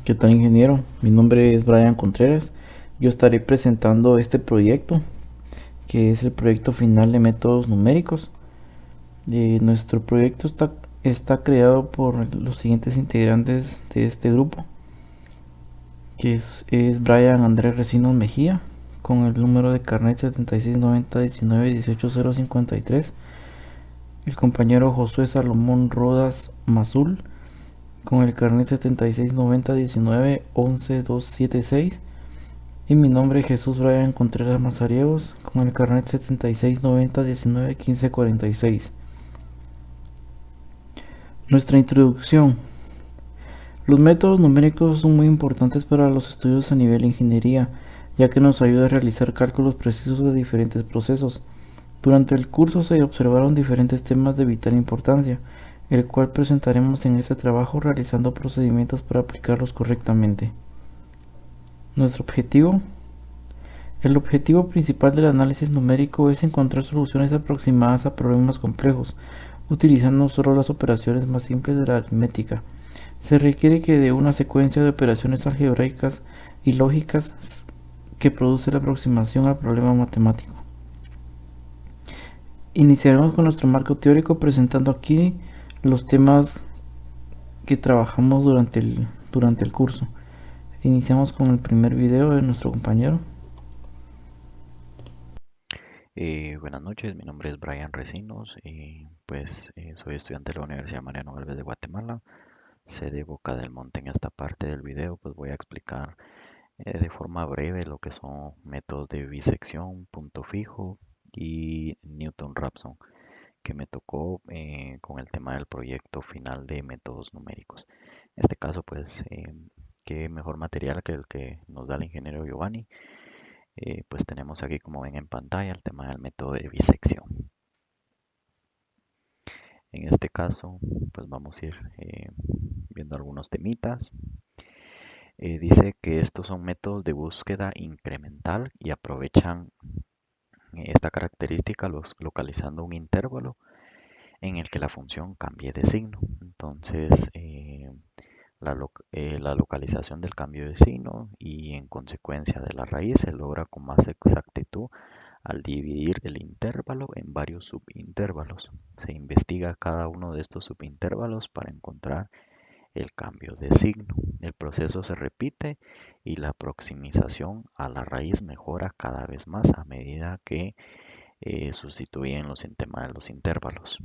¿Qué tal, ingeniero? Mi nombre es Brian Contreras. Yo estaré presentando este proyecto, que es el proyecto final de métodos numéricos. Nuestro proyecto está creado por los siguientes integrantes de este grupo, que es Brian Andrés Recinos Mejía, con el número de carnet 7690191853. El compañero Josué Salomón Rodas Mazul, con el carnet 769019111276. Y mi nombre es Jesús Brian Contreras Mazariegos, con el carnet 7690191546. Nuestra introducción. Los métodos numéricos son muy importantes para los estudios a nivel de ingeniería, ya que nos ayuda a realizar cálculos precisos de diferentes procesos. Durante el curso se observaron diferentes temas de vital importancia, el cual presentaremos en este trabajo realizando procedimientos para aplicarlos correctamente. Nuestro objetivo. El objetivo principal del análisis numérico es encontrar soluciones aproximadas a problemas complejos, utilizando solo las operaciones más simples de la aritmética. Se requiere que de una secuencia de operaciones algebraicas y lógicas que produce la aproximación al problema matemático. Iniciaremos con nuestro marco teórico presentando aquí los temas que trabajamos durante el curso. Iniciamos con el primer video de nuestro compañero. Buenas noches, mi nombre es Brian Recinos y soy estudiante de la Universidad Mariano Galvez de Guatemala, sede Boca del Monte. En esta parte del video pues voy a explicar de forma breve lo que son métodos de bisección, punto fijo y Newton-Raphson, que me tocó con el tema del proyecto final de métodos numéricos. En este caso qué mejor material que el que nos da el ingeniero Giovanni. Pues tenemos aquí, como ven en pantalla, el tema del método de bisección. En este caso, pues vamos a ir viendo algunos temitas. Dice que estos son métodos de búsqueda incremental y aprovechan esta característica localizando un intervalo en el que la función cambie de signo. Entonces, la localización del cambio de signo y en consecuencia de la raíz se logra con más exactitud al dividir el intervalo en varios subintervalos. Se investiga cada uno de estos subintervalos para encontrar el cambio de signo. El proceso se repite y la aproximación a la raíz mejora cada vez más a medida que sustituyen los temas de los intervalos.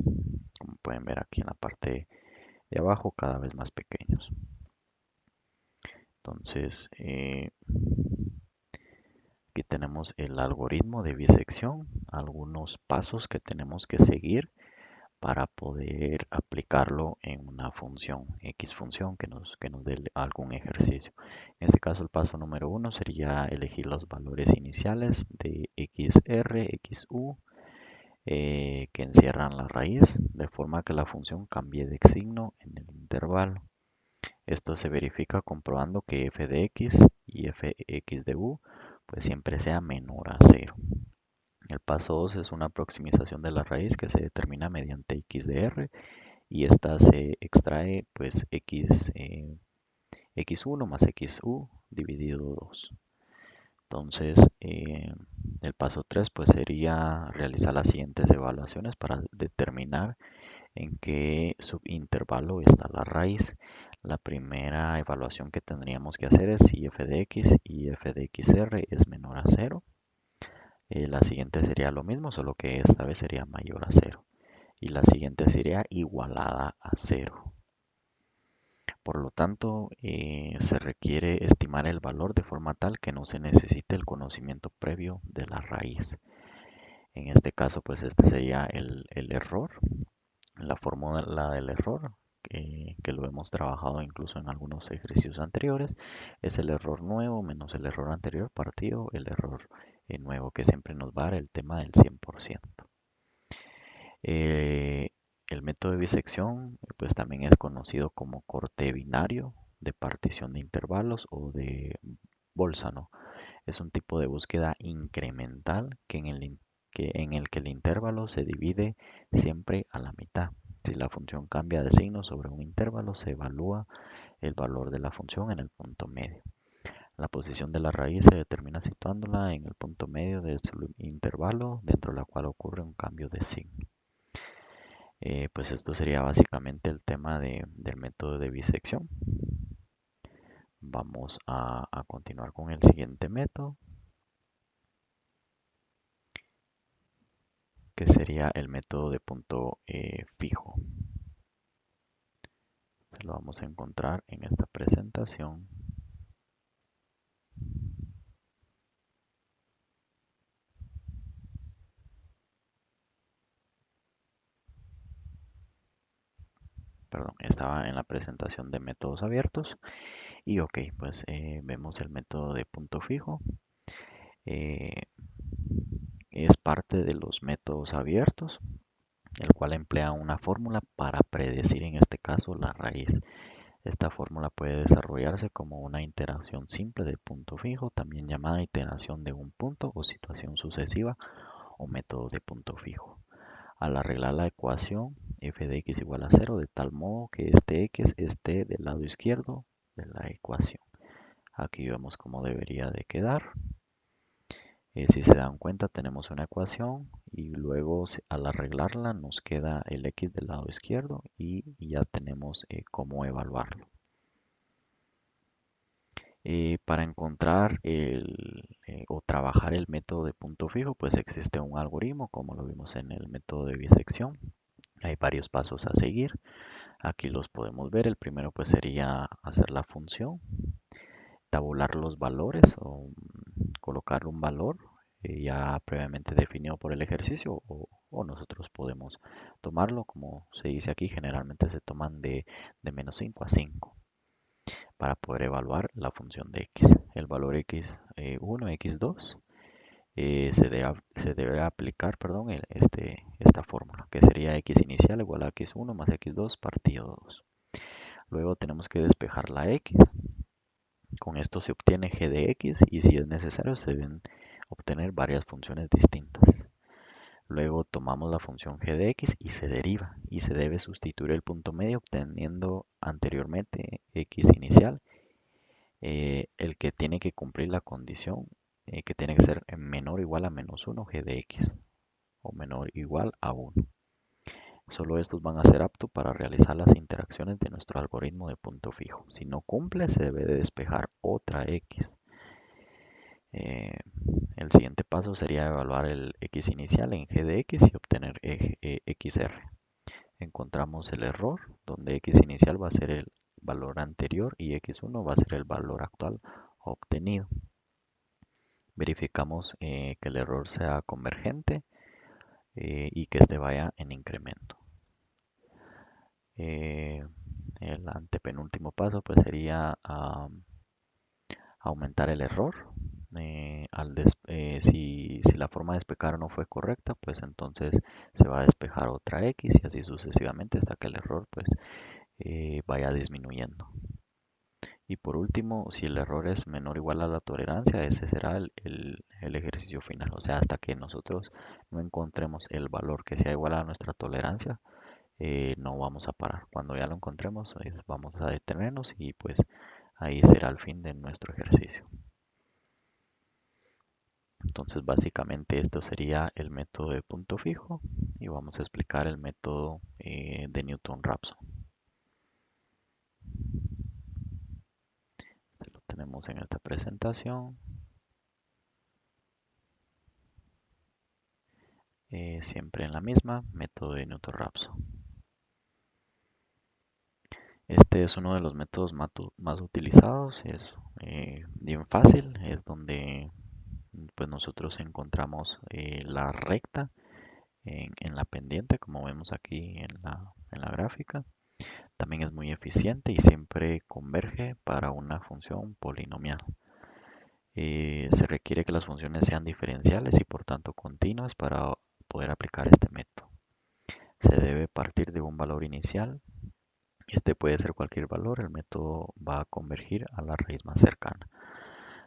Como pueden ver aquí en la parte de abajo, cada vez más pequeños. Entonces, aquí tenemos el algoritmo de bisección, algunos pasos que tenemos que seguir para poder aplicarlo en una función, X función que nos dé algún ejercicio. En este caso, el paso número uno sería elegir los valores iniciales de XR, XU, que encierran la raíz, de forma que la función cambie de signo en el intervalo. Esto se verifica comprobando que f de x y fx de u pues siempre sea menor a cero. El paso 2 es una aproximación de la raíz que se determina mediante x de r y esta se extrae pues x1 más xu dividido 2. Entonces, el paso 3 pues sería realizar las siguientes evaluaciones para determinar en qué subintervalo está la raíz. La primera evaluación que tendríamos que hacer es si f de x y f de xr es menor a cero. La siguiente sería lo mismo, solo que esta vez sería mayor a cero. Y la siguiente sería igualada a cero. Por lo tanto, se requiere estimar el valor de forma tal que no se necesite el conocimiento previo de la raíz. En este caso, pues este sería el error, la fórmula del error, que lo hemos trabajado incluso en algunos ejercicios anteriores, es el error nuevo menos el error anterior partido el error nuevo, que siempre nos va a dar el tema del 100%. Eh, el método de bisección pues también es conocido como corte binario de partición de intervalos o de Bolzano. Es un tipo de búsqueda incremental en el que el intervalo se divide siempre a la mitad. Si la función cambia de signo sobre un intervalo, se evalúa el valor de la función en el punto medio. La posición de la raíz se determina situándola en el punto medio de su intervalo dentro de la cual ocurre un cambio de signo. Pues esto sería básicamente el tema del método de bisección. Vamos a continuar con el siguiente método, que sería el método de punto fijo. Se lo vamos a encontrar en esta presentación. Perdón, estaba en la presentación de métodos abiertos. Y ok, pues vemos el método de punto fijo. Eh, es parte de los métodos abiertos, el cual emplea una fórmula para predecir en este caso la raíz. Esta fórmula puede desarrollarse como una iteración simple de punto fijo, también llamada iteración de un punto o situación sucesiva o método de punto fijo. Al arreglar la ecuación f de x igual a 0 de tal modo que este x esté del lado izquierdo de la ecuación. Aquí vemos cómo debería de quedar. Si se dan cuenta, tenemos una ecuación y luego al arreglarla nos queda el x del lado izquierdo y ya tenemos cómo evaluarlo. Para encontrar o trabajar el método de punto fijo, pues existe un algoritmo, como lo vimos en el método de bisección. Hay varios pasos a seguir. Aquí los podemos ver. El primero pues sería hacer la función, tabular los valores o colocar un valor ya previamente definido por el ejercicio o nosotros podemos tomarlo, como se dice aquí, generalmente se toman de menos 5 a 5 para poder evaluar la función de x. El valor x1, x2 se debe aplicar, perdón, esta fórmula, que sería x inicial igual a x1 más x2 partido 2. Luego tenemos que despejar la x. Con esto se obtiene g de x y si es necesario se deben obtener varias funciones distintas. Luego tomamos la función g de x y se deriva y se debe sustituir el punto medio obteniendo anteriormente x inicial, el que tiene que cumplir la condición que tiene que ser menor o igual a menos 1 g de x o menor o igual a 1. Solo estos van a ser aptos para realizar las interacciones de nuestro algoritmo de punto fijo. Si no cumple, se debe de despejar otra x. El siguiente paso sería evaluar el x inicial en g de x y obtener xr. Encontramos el error, donde x inicial va a ser el valor anterior y x1 va a ser el valor actual obtenido. Verificamos que el error sea convergente y que este vaya en incremento. El antepenúltimo paso pues sería aumentar el error. Si la forma de despejar no fue correcta, pues entonces se va a despejar otra x y así sucesivamente hasta que el error pues vaya disminuyendo. Y por último, si el error es menor o igual a la tolerancia, ese será el ejercicio final. O sea, hasta que nosotros no encontremos el valor que sea igual a nuestra tolerancia, no vamos a parar. Cuando ya lo encontremos, vamos a detenernos y pues ahí será el fin de nuestro ejercicio. Entonces básicamente esto sería el método de punto fijo y vamos a explicar el método de Newton-Raphson. Este lo tenemos en esta presentación. Siempre en la misma, método de Newton-Raphson. Este es uno de los métodos más utilizados, es bien fácil, es donde pues nosotros encontramos la recta en la pendiente, como vemos aquí en la gráfica. También es muy eficiente y siempre converge para una función polinomial. Se requiere que las funciones sean diferenciales y por tanto continuas para poder aplicar este método. Se debe partir de un valor inicial. Este puede ser cualquier valor, el método va a convergir a la raíz más cercana.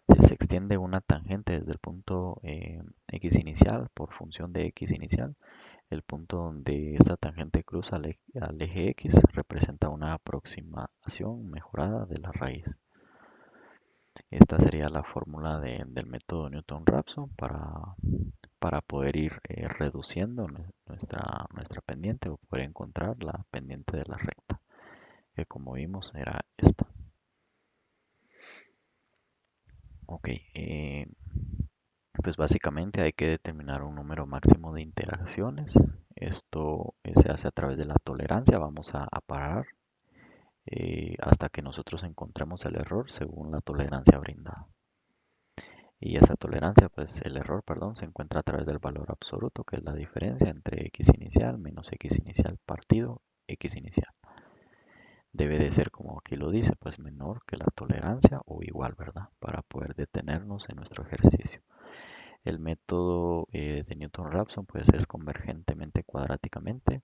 Si se extiende una tangente desde el punto x inicial por función de x inicial, El punto donde esta tangente cruza al eje X representa una aproximación mejorada de la raíz. Esta sería la fórmula del método Newton-Raphson para poder ir reduciendo nuestra pendiente o poder encontrar la pendiente de la recta, que como vimos era esta. Ok, pues básicamente hay que determinar un número máximo de interacciones. Esto se hace a través de la tolerancia. Vamos a parar hasta que nosotros encontremos el error según la tolerancia brindada. Y esa tolerancia, pues el error, perdón, se encuentra a través del valor absoluto, que es la diferencia entre x inicial menos x inicial partido x inicial. Debe de ser, como aquí lo dice, pues menor que la tolerancia o igual, ¿verdad? Para poder detenernos en nuestro ejercicio. El método de Newton-Raphson pues es convergentemente cuadráticamente,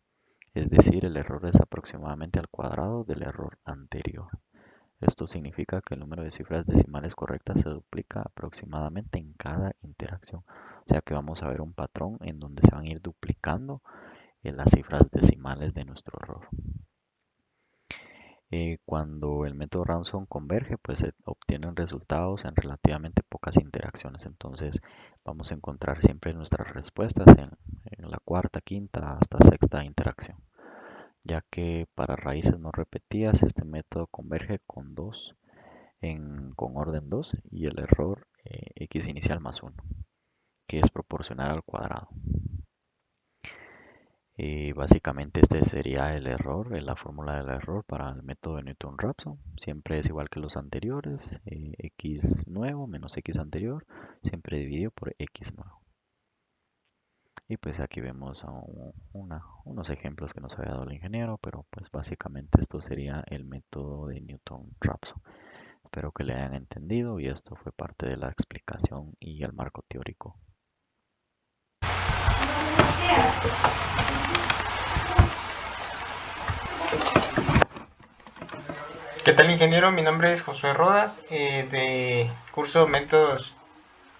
es decir, el error es aproximadamente al cuadrado del error anterior. Esto significa que el número de cifras decimales correctas se duplica aproximadamente en cada interacción. O sea que vamos a ver un patrón en donde se van a ir duplicando las cifras decimales de nuestro error. Cuando el método Ransom converge, pues se obtienen resultados en relativamente pocas interacciones. Entonces vamos a encontrar siempre nuestras respuestas en la cuarta, quinta, hasta sexta interacción. Ya que para raíces no repetidas este método converge con con orden 2 y el error x inicial más 1, que es proporcional al cuadrado. Básicamente este sería el error, la fórmula del error para el método de Newton-Raphson. Siempre es igual que los anteriores, x nuevo menos x anterior, siempre dividido por x nuevo. Y pues aquí vemos unos ejemplos que nos había dado el ingeniero, pero pues básicamente esto sería el método de Newton-Raphson. Espero que le hayan entendido y esto fue parte de la explicación y el marco teórico. ¿Qué tal, ingeniero? Mi nombre es Josué Rodas, de curso Métodos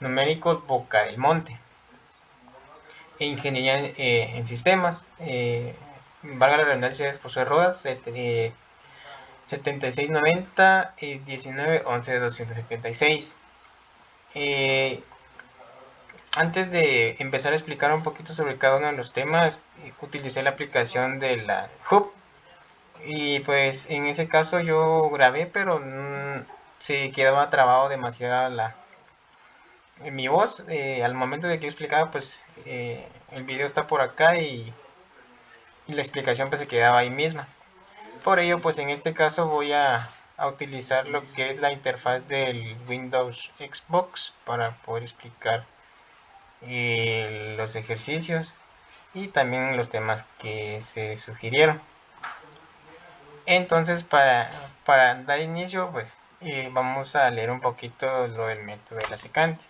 Numéricos Boca del Monte, e Ingeniería en Sistemas. Valga la redundancia, es Josué Rodas, 7690 19 11 276. Antes de empezar a explicar un poquito sobre cada uno de los temas, utilicé la aplicación de la Hub. Y pues en ese caso yo grabé, pero se quedaba trabado demasiado en mi voz. Al momento de que yo explicaba, pues el video está por acá y la explicación pues se quedaba ahí misma. Por ello, pues en este caso voy a utilizar lo que es la interfaz del Windows Xbox para poder explicar los ejercicios y también los temas que se sugirieron. Entonces, para dar inicio, pues vamos a leer un poquito lo del método de la secante.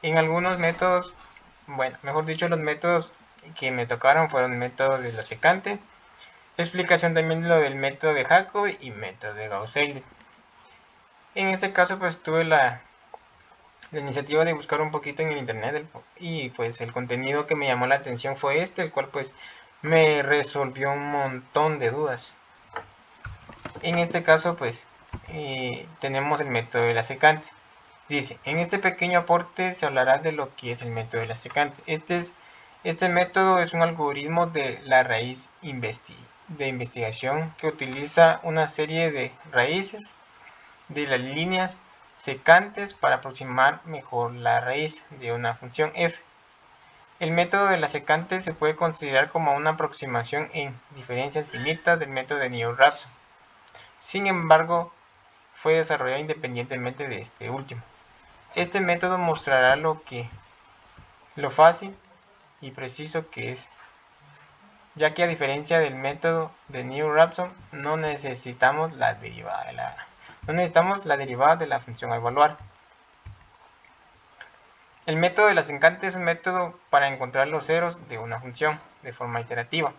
En algunos métodos, bueno, mejor dicho, los métodos que me tocaron fueron el método de la secante, explicación también de lo del método de Jacobi y método de Gauss-Seidel. En este caso, pues tuve la iniciativa de buscar un poquito en el internet y pues el contenido que me llamó la atención fue este, el cual pues me resolvió un montón de dudas. En este caso, pues, tenemos el método de la secante. Dice, en este pequeño aporte se hablará de lo que es el método de la secante. Este método es un algoritmo de la raíz de investigación que utiliza una serie de raíces de las líneas secantes para aproximar mejor la raíz de una función f. El método de la secante se puede considerar como una aproximación en diferencias finitas del método de Newton-Raphson. Sin embargo, fue desarrollado independientemente de este último. Este método mostrará lo fácil y preciso que es, ya que a diferencia del método de Newton-Raphson no necesitamos la derivada de la función a evaluar. El método de la secante es un método para encontrar los ceros de una función de forma iterativa.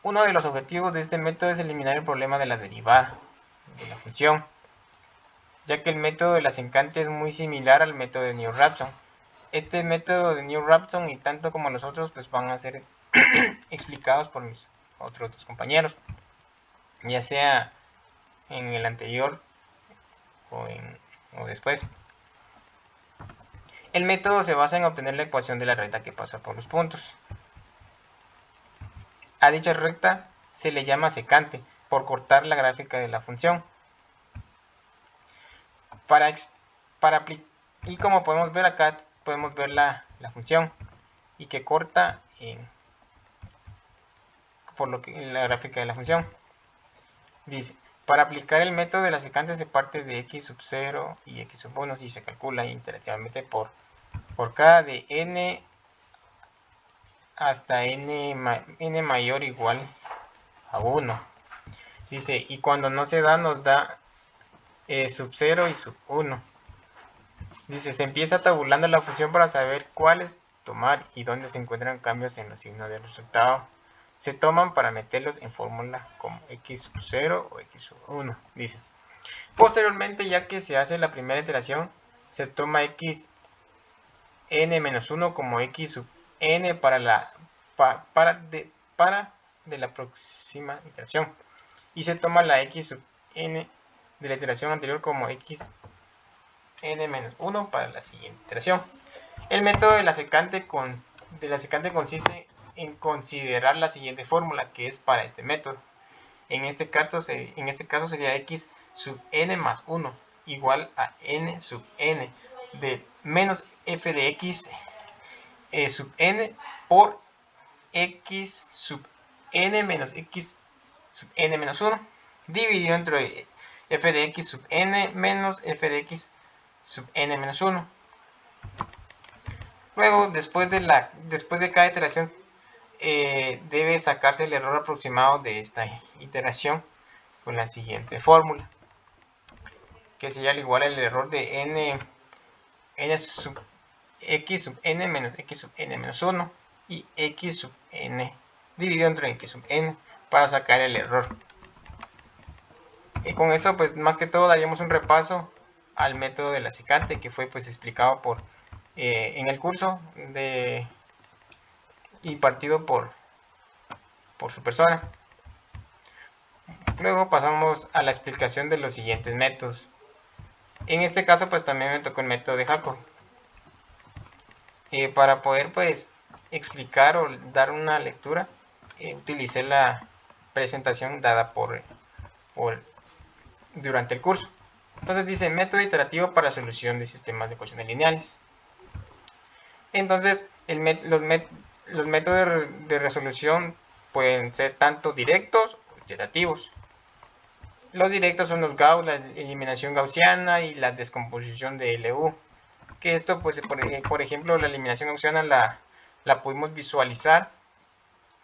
Uno de los objetivos de este método es eliminar el problema de la derivada de la función, ya que el método de la secante es muy similar al método de Newton-Raphson. Este método de New-Raphson y tanto como los otros pues van a ser explicados por mis otros dos compañeros, ya sea en el anterior o después. El método se basa en obtener la ecuación de la recta que pasa por los puntos. A dicha recta se le llama secante por cortar la gráfica de la función. Y como podemos ver acá, podemos ver la función y que corta por lo que la gráfica de la función. Dice, para aplicar el método de la secante se parte de x sub 0 y x sub 1 y se calcula interactivamente por k de n hasta n mayor o igual a 1. Dice, y cuando no se da, nos da sub 0 y sub 1. Dice, se empieza tabulando la función para saber cuáles tomar y dónde se encuentran cambios en los signos del resultado. Se toman para meterlos en fórmula como x sub 0 o x sub 1. Dice, posteriormente, ya que se hace la primera iteración, se toma x n-1 como x sub n para de la próxima iteración. Y se toma la x sub n de la iteración anterior como x n-1 para la siguiente iteración. El método de la secante consiste en considerar la siguiente fórmula, que es para este método. En este caso sería x sub n más 1 igual a n sub n de menos f de x sub n por x sub n menos x sub n menos 1 dividido entre f de x sub n menos f de x sub n menos 1. Luego, después de cada iteración, debe sacarse el error aproximado de esta iteración con la siguiente fórmula, que sería igual al error de n sub x sub n menos x sub n menos 1 y x sub n dividido entre x sub n para sacar el error. Y con esto, pues más que todo, daríamos un repaso al método de la secante, que fue pues explicado en el curso impartido por su persona. Luego pasamos a la explicación de los siguientes métodos. En este caso pues también me tocó el método de Jacobi. Para poder pues explicar o dar una lectura, utilicé la presentación dada durante el curso. Entonces dice método iterativo para solución de sistemas de ecuaciones lineales. Entonces los métodos de resolución pueden ser tanto directos o iterativos. Los directos son los Gauss, la eliminación gaussiana y la descomposición de LU. Que esto, pues, por ejemplo, la eliminación gaussiana la pudimos visualizar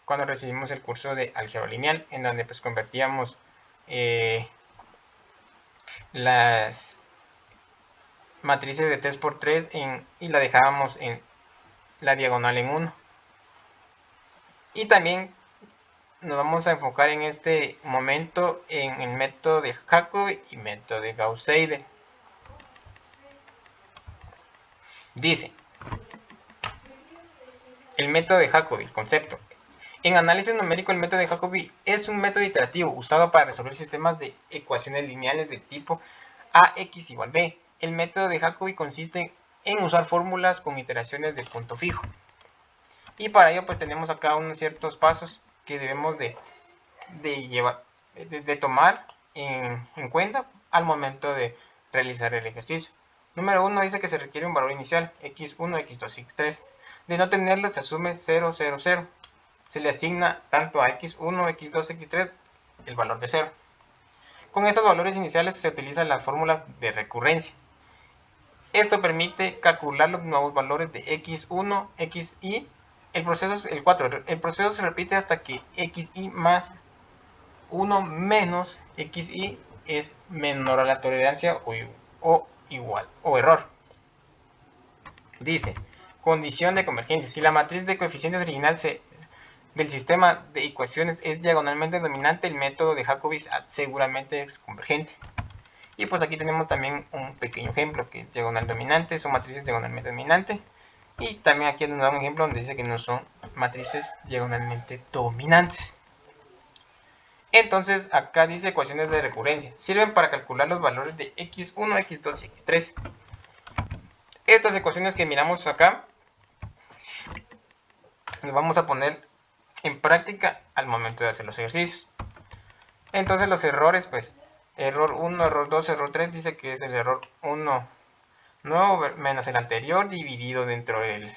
cuando recibimos el curso de álgebra lineal, en donde pues convertíamos las matrices de 3×3 y la dejábamos en la diagonal en 1. Y también nos vamos a enfocar en este momento en el método de Jacobi y método de Gauss-Seidel. Dice, el método de Jacobi, el concepto. En análisis numérico, el método de Jacobi es un método iterativo usado para resolver sistemas de ecuaciones lineales de tipo ax igual b. El método de Jacobi consiste en usar fórmulas con iteraciones de punto fijo. Y para ello pues tenemos acá unos ciertos pasos que debemos de tomar en cuenta al momento de realizar el ejercicio. Número 1 dice que se requiere un valor inicial, x1, x2, x3. De no tenerlo se asume 0, 0, 0. Se le asigna tanto a x1, x2, x3 el valor de 0. Con estos valores iniciales se utiliza la fórmula de recurrencia. Esto permite calcular los nuevos valores de x1, xy. El proceso se repite hasta que xy más 1 menos xy es menor a la tolerancia o igual o error. Dice, condición de convergencia. Si la matriz de coeficientes original del sistema de ecuaciones es diagonalmente dominante, el método de Jacobi seguramente es convergente. Y pues aquí tenemos también un pequeño ejemplo que es diagonal dominante, son matrices diagonalmente dominante. Y también aquí nos da un ejemplo donde dice que no son matrices diagonalmente dominantes. Entonces acá dice ecuaciones de recurrencia. Sirven para calcular los valores de x1, x2 y x3. Estas ecuaciones que miramos acá las vamos a poner en práctica al momento de hacer los ejercicios. Entonces los errores, pues, error 1, error 2, error 3, dice que es el error 1 nuevo menos el anterior dividido dentro del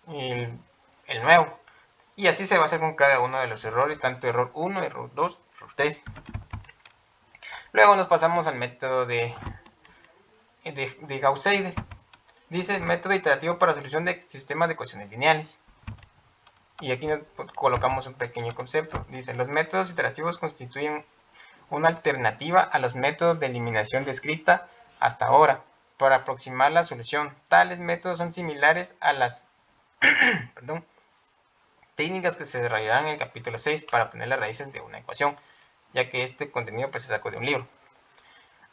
el nuevo. Y así se va a hacer con cada uno de los errores, tanto error 1, error 2, error 3. Luego nos pasamos al método de Gauss-Seidel. Dice método iterativo para solución de sistemas de ecuaciones lineales. Y aquí nos colocamos un pequeño concepto. Dice, los métodos iterativos constituyen una alternativa a los métodos de eliminación descrita hasta ahora para aproximar la solución. Tales métodos son similares a las técnicas que se desarrollarán en el capítulo 6 para obtener las raíces de una ecuación, ya que este contenido pues, se sacó de un libro.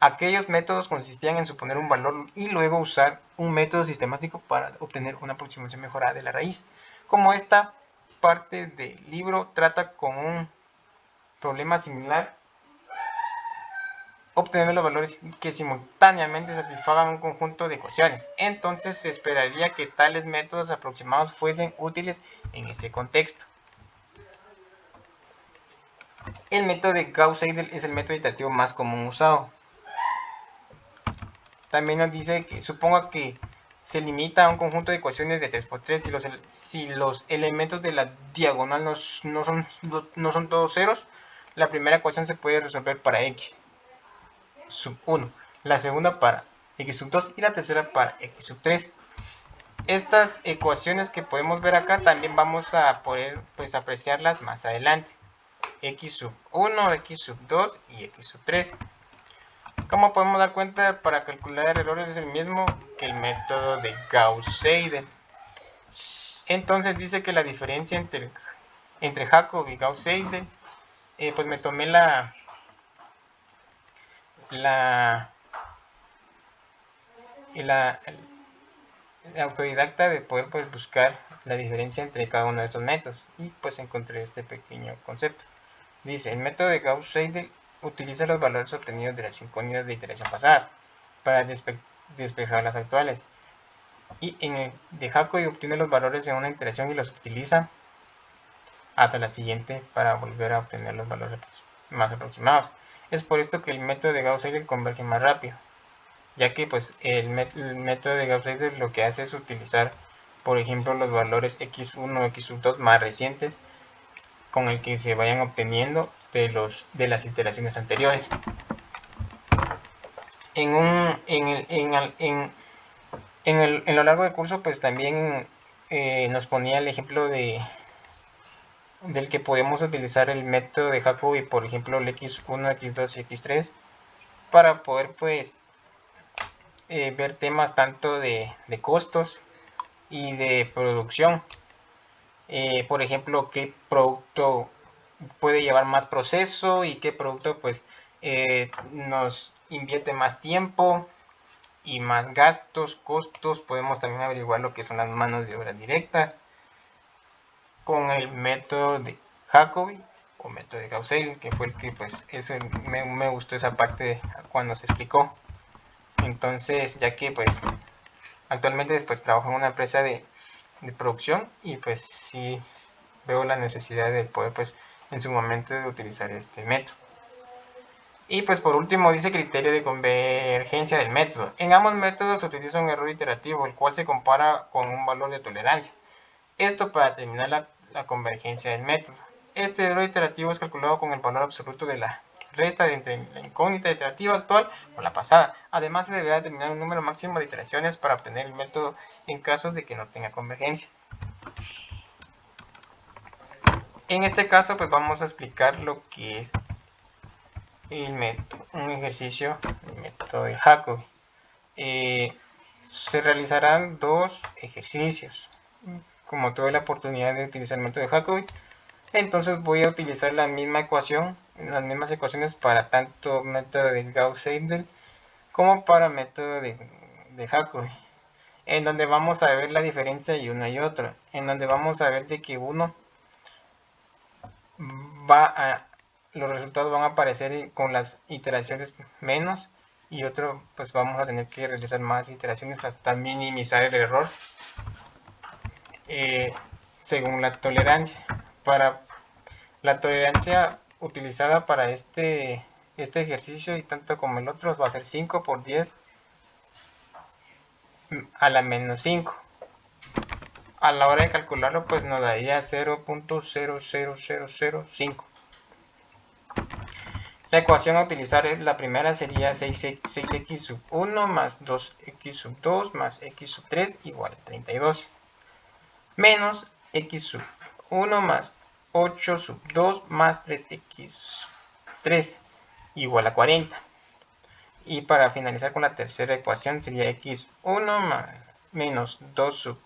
Aquellos métodos consistían en suponer un valor y luego usar un método sistemático para obtener una aproximación mejorada de la raíz. Como esta parte del libro trata con un problema similar, obtener los valores que simultáneamente satisfagan un conjunto de ecuaciones. Entonces se esperaría que tales métodos aproximados fuesen útiles en ese contexto. El método de Gauss-Seidel es el método iterativo más común usado. También nos dice que suponga que se limita a un conjunto de ecuaciones de 3×3 si los elementos de la diagonal no son todos ceros. La primera ecuación se puede resolver para x sub 1, la segunda para x sub 2 y la tercera para x sub 3. Estas ecuaciones que podemos ver acá también vamos a poder pues, apreciarlas más adelante. X sub 1, x sub 2 y x sub 3. Como podemos dar cuenta, para calcular errores es el mismo que el método de Gauss-Seidel. Entonces dice que la diferencia entre Jacob y Gauss-Seidel, pues me tomé la autodidacta de poder pues, buscar la diferencia entre cada uno de estos métodos y pues encontré este pequeño concepto. Dice, el método de Gauss-Seidel utiliza los valores obtenidos de las incógnitas de iteración pasadas para despejar las actuales. Y en el de Jacobi obtiene los valores de una iteración y los utiliza hasta la siguiente para volver a obtener los valores más aproximados. Es por esto que el método de Gauss-Seidel converge más rápido, ya que pues, el método de Gauss-Seidel lo que hace es utilizar, por ejemplo, los valores x1 o x2 más recientes con el que se vayan obteniendo de las iteraciones anteriores. En lo largo del curso pues también nos ponía el ejemplo del que podemos utilizar el método de Jacobi, por ejemplo el x1, x2 y x3 para poder pues ver temas tanto de costos y de producción. Por ejemplo, qué producto puede llevar más proceso y qué producto pues nos invierte más tiempo y más gastos, costos. Podemos también averiguar lo que son las manos de obra directas con el método de Jacobi o método de Gauss-Seidel, que fue el que pues me gustó esa parte cuando se explicó. Entonces, ya que pues actualmente pues trabajo en una empresa de producción y pues sí veo la necesidad de poder pues en su momento de utilizar este método. Y pues por último dice criterio de convergencia del método. En ambos métodos se utiliza un error iterativo, el cual se compara con un valor de tolerancia. Esto para determinar la convergencia del método. Este error iterativo es calculado con el valor absoluto de la resta entre la incógnita iterativa actual o la pasada. Además, se deberá determinar un número máximo de iteraciones para obtener el método en caso de que no tenga convergencia. En este caso, pues vamos a explicar lo que es un ejercicio del método de Jacobi. Se realizarán dos ejercicios. Como tuve la oportunidad de utilizar el método de Jacobi, entonces voy a utilizar la misma ecuación, las mismas ecuaciones para tanto método de Gauss-Seidel como para método de Jacobi. en donde vamos a ver la diferencia y uno y otro, en donde vamos a ver de que uno los resultados van a aparecer con las iteraciones menos, y otro pues vamos a tener que realizar más iteraciones hasta minimizar el error según la tolerancia. Para la tolerancia utilizada para este ejercicio y tanto como el otro va a ser 5 por 10 a la menos 5. A la hora de calcularlo pues nos daría 0.00005. La ecuación a utilizar es la primera, sería 6x sub 1 más 2x sub 2 más x sub 3 igual a 32. Menos x sub 1 más 8 sub 2 más 3x sub 3 igual a 40. Y para finalizar con la tercera ecuación sería x1 más menos 2 sub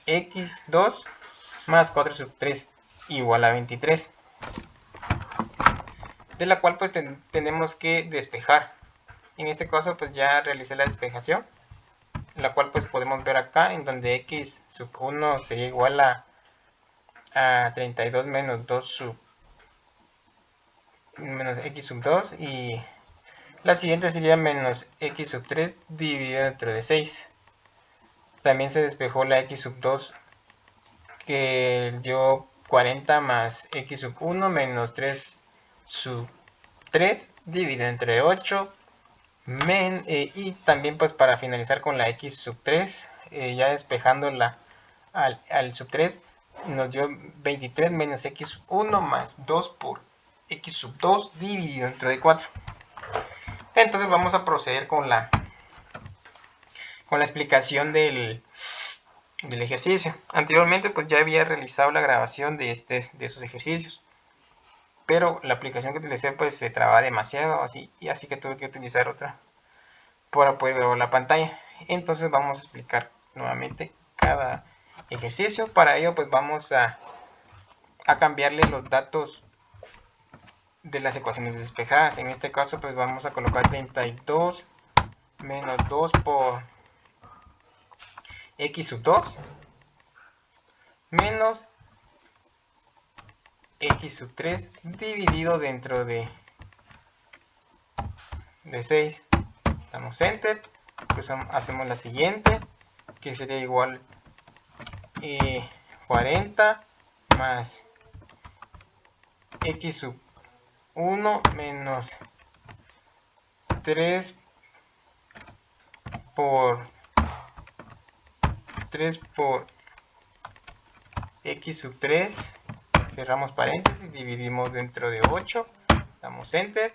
x2 más 4 sub 3 igual a 23. De la cual pues tenemos que despejar. En este caso pues ya realicé la despejación, la cual pues podemos ver acá, en donde x sub 1 sería igual a 32 menos 2 sub menos x sub 2, y la siguiente sería menos x sub 3 dividido entre de 6. También se despejó la x sub 2, que dio 40 más x sub 1 menos 3 sub 3 dividido entre 8. Y también pues para finalizar con la x sub 3, ya despejándola al sub 3, nos dio 23 menos x sub 1 más 2 por x sub 2 dividido entre de 4. Entonces vamos a proceder con la explicación del ejercicio. Anteriormente pues ya había realizado la grabación de esos ejercicios, pero la aplicación que utilicé pues se traba demasiado, así que tuve que utilizar otra para poder grabar la pantalla. Entonces vamos a explicar nuevamente cada ejercicio. Para ello pues vamos a cambiarle los datos de las ecuaciones despejadas. En este caso pues vamos a colocar 32 menos 2 por x sub 2 menos x sub 3 dividido dentro de 6. Damos enter, pues hacemos la siguiente, que sería igual 40 más x sub 1 menos 3 por x sub 3, cerramos paréntesis, dividimos dentro de 8, damos enter.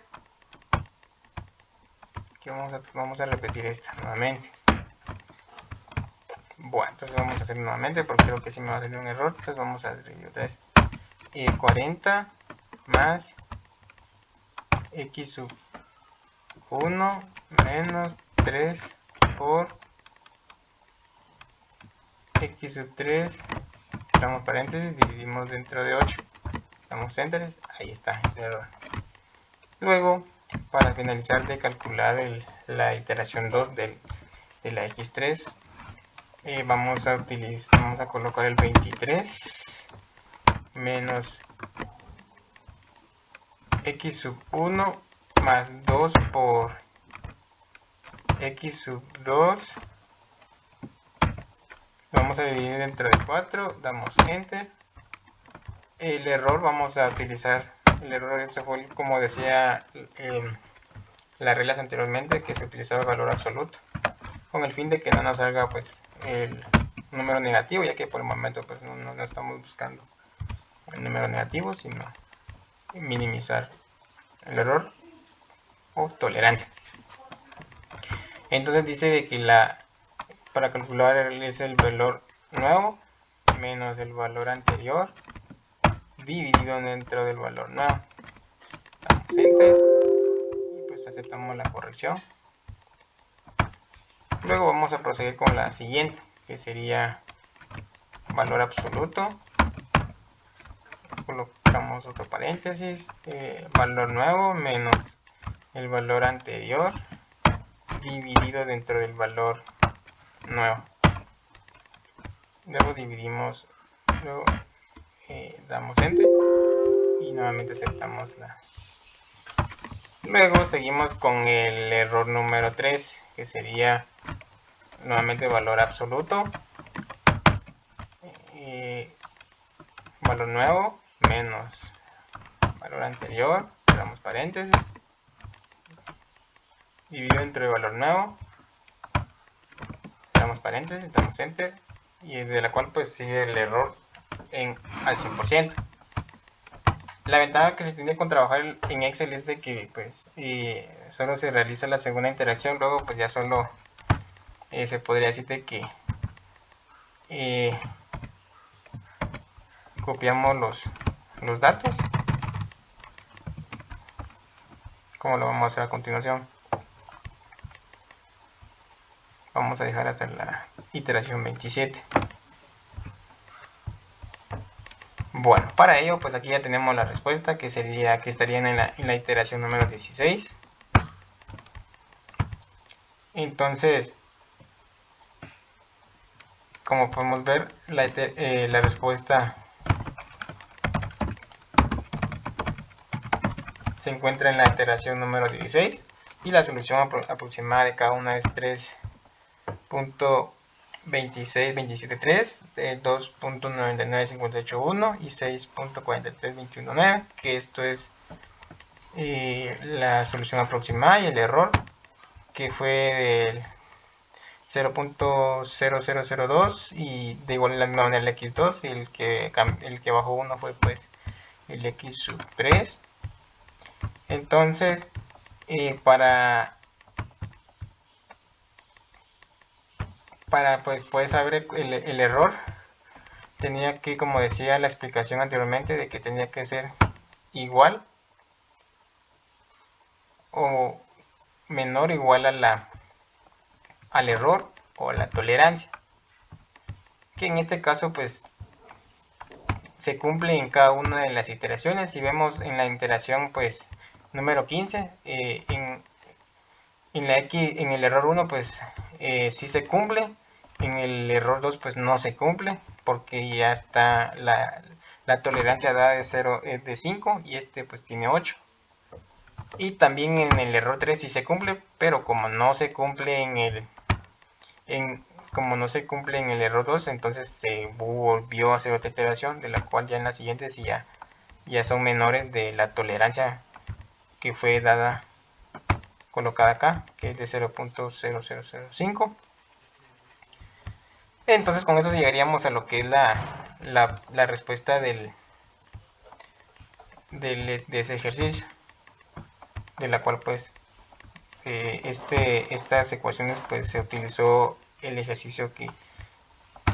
Aquí vamos a repetir esta nuevamente. Bueno, entonces vamos a hacer nuevamente porque creo que si me va a salir un error. Entonces vamos a hacer otra vez 40 más x sub 1 menos 3 por x sub 3, cerramos paréntesis, dividimos dentro de 8, damos enter. Ahí está el error. Luego, para finalizar de calcular la iteración 2 de la x3, vamos a colocar el 23 menos x sub 1 más 2 por x sub 2, vamos a dividir dentro de 4, damos enter. El error vamos a utilizar, este fue como decía las reglas anteriormente, que se utilizaba el valor absoluto con el fin de que no nos salga pues el número negativo, ya que por el momento pues no estamos buscando el número negativo, sino minimizar el error o tolerancia. Entonces dice de que para calcular es el valor nuevo menos el valor anterior dividido dentro del valor nuevo. Damos enter y pues aceptamos la corrección. Luego vamos a proseguir con la siguiente, que sería valor absoluto. Colocamos otro paréntesis, valor nuevo menos el valor anterior dividido dentro del valor nuevo. luego dividimos, luego damos enter y nuevamente aceptamos la. Luego seguimos con el error número 3, que sería nuevamente valor absoluto, valor nuevo menos valor anterior, cerramos paréntesis, dividido entre valor nuevo, cerramos paréntesis, damos enter, y de la cual pues sigue el error al 100%. La ventaja que se tiene con trabajar en Excel es de que pues solo se realiza la segunda interacción, luego pues ya solo se podría decir de que copiamos los datos, como lo vamos a hacer a continuación. Vamos a dejar hasta la iteración 27. Bueno, para ello pues aquí ya tenemos la respuesta, que estarían en la iteración número 16. Entonces, como podemos ver, la respuesta se encuentra en la iteración número 16 y la solución aproximada de cada una es 3.26573, 2.99581 y 6.43219, que esto es la solución aproximada, y el error que fue del 0.0002 y de igual la misma manera el x2, y el que bajó 1 fue pues el x sub 3. Entonces para pues poder saber el error, tenía que, como decía la explicación anteriormente, de que tenía que ser igual o menor o igual al error o a la tolerancia, que en este caso pues se cumple en cada una de las iteraciones. Si vemos en la iteración pues número 15, en el error 1 pues sí se cumple, en el error 2 pues no se cumple, porque ya está la tolerancia dada de 5 y este pues tiene 8. Y también en el error 3 sí se cumple, pero como no se cumple en el error 2, entonces se volvió a hacer otra iteración, de la cual ya en las siguientes ya son menores de la tolerancia que fue dada, colocada acá, que es de 0.0005. Entonces con eso llegaríamos a lo que es la respuesta de ese ejercicio, de la cual pues estas ecuaciones pues se utilizó el ejercicio que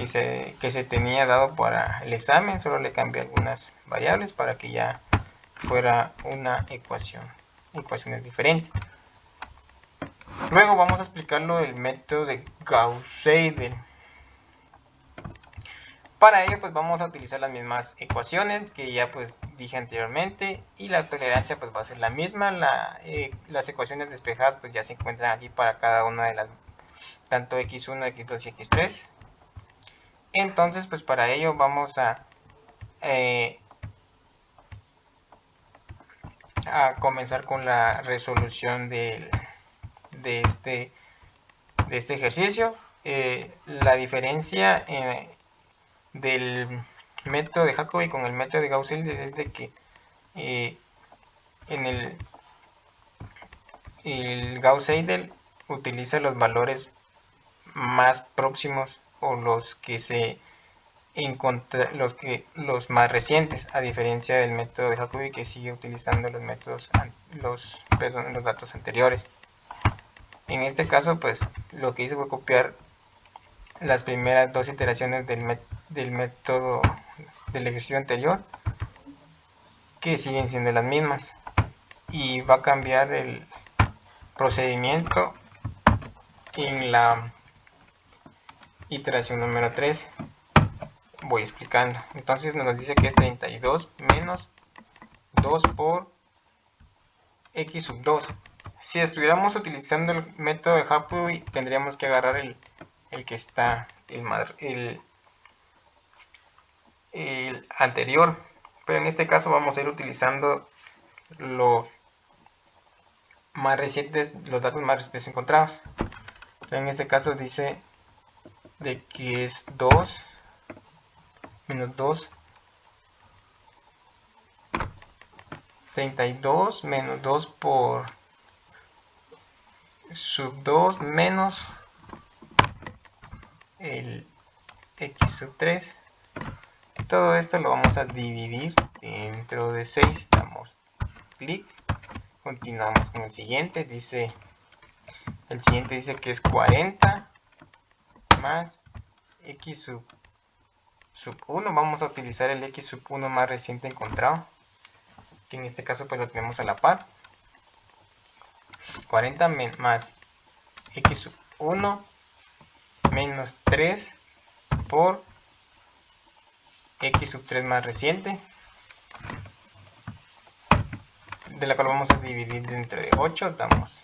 se tenía dado para el examen, solo le cambié algunas variables para que ya fuera una ecuaciones diferentes. Luego vamos a explicarlo del método de Gauss-Seidel. Para ello pues vamos a utilizar las mismas ecuaciones que ya pues dije anteriormente, y la tolerancia pues va a ser la misma. Las ecuaciones despejadas pues ya se encuentran aquí para cada una de las, tanto x1, x2 y x3. Entonces pues para ello vamos a comenzar con la resolución de este ejercicio. La diferencia del método de Jacobi con el método de Gauss-Seidel es de que en el Gauss-Seidel utiliza los valores más próximos, o los más recientes, a diferencia del método de Jacobi, que sigue utilizando los datos anteriores. En este caso pues lo que hice fue copiar las primeras dos iteraciones del método del ejercicio anterior, que siguen siendo las mismas, y va a cambiar el procedimiento en la iteración número 3. Voy explicando. Entonces nos dice que es 32 menos 2 por x sub 2. Si estuviéramos utilizando el método de Jacobi, tendríamos que agarrar el que está el anterior, pero en este caso vamos a ir utilizando los más recientes, los datos más recientes encontrados. En este caso dice de que es 2 menos 2, 32 menos 2 por sub 2 menos el x sub 3. Todo esto lo vamos a dividir dentro de 6. Damos clic, continuamos con el siguiente. El siguiente dice que es 40 más x sub 1. Vamos a utilizar el x sub 1 más reciente encontrado, que en este caso pues lo tenemos a la par. 40 más x sub 1 menos 3 por x sub 3 más reciente, de la cual vamos a dividir dentro de 8. Damos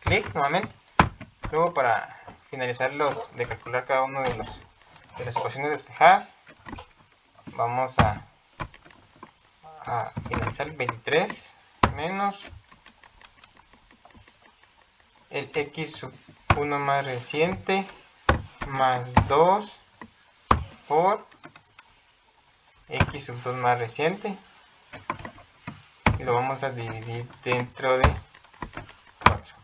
clic nuevamente. Luego, para finalizar de calcular cada uno de las ecuaciones despejadas, vamos a finalizar 23 menos el x sub 1 más reciente más 2 por x sub 2 más reciente, y lo vamos a dividir dentro de 4.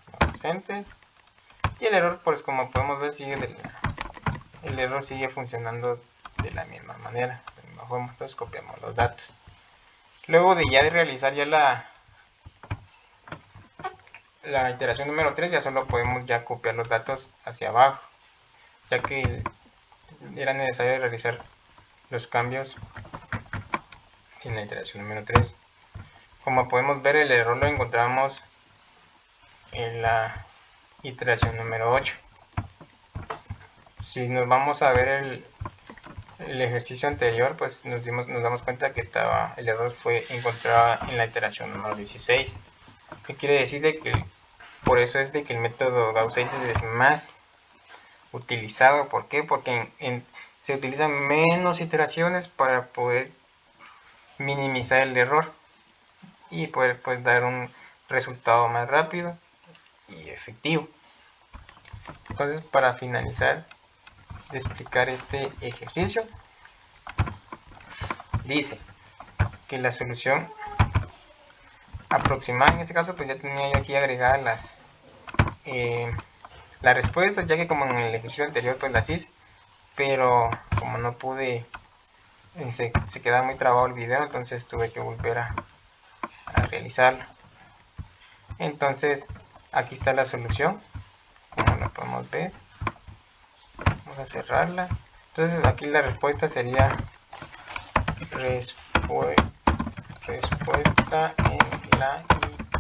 Y el error, pues como podemos ver, el error sigue funcionando de la misma manera. De la misma forma, pues copiamos los datos. Luego de realizar la iteración número 3, ya solo podemos copiar los datos hacia abajo, ya que era necesario realizar los cambios en la iteración número 3. Como podemos ver, el error lo encontramos en la iteración número 8. Si nos vamos a ver el ejercicio anterior, pues nos damos cuenta que el error fue encontrado en la iteración número 16. ¿Qué quiere decir? Por eso es de que el método Gauss-Seidel es más utilizado. ¿Por qué? Porque se utilizan menos iteraciones para poder minimizar el error y poder pues dar un resultado más rápido y efectivo. Entonces, para finalizar de explicar este ejercicio, dice que la solución aproximada, en este caso pues ya tenía yo aquí agregadas las respuestas, ya que como en el ejercicio anterior pues las hice, pero como no pude, se quedaba muy trabado el video, entonces tuve que volver a realizarlo. Entonces aquí está la solución, como lo podemos ver. Vamos a cerrarla. Entonces aquí la respuesta sería respuesta en la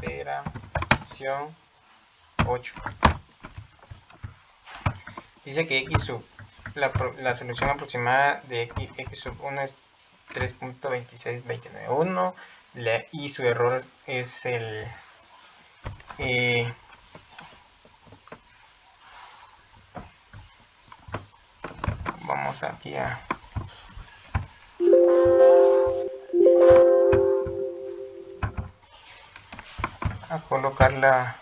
iteración 8. Dice que la solución aproximada de x sub 1 es 3.26291 y su error es el vamos aquí a colocarla.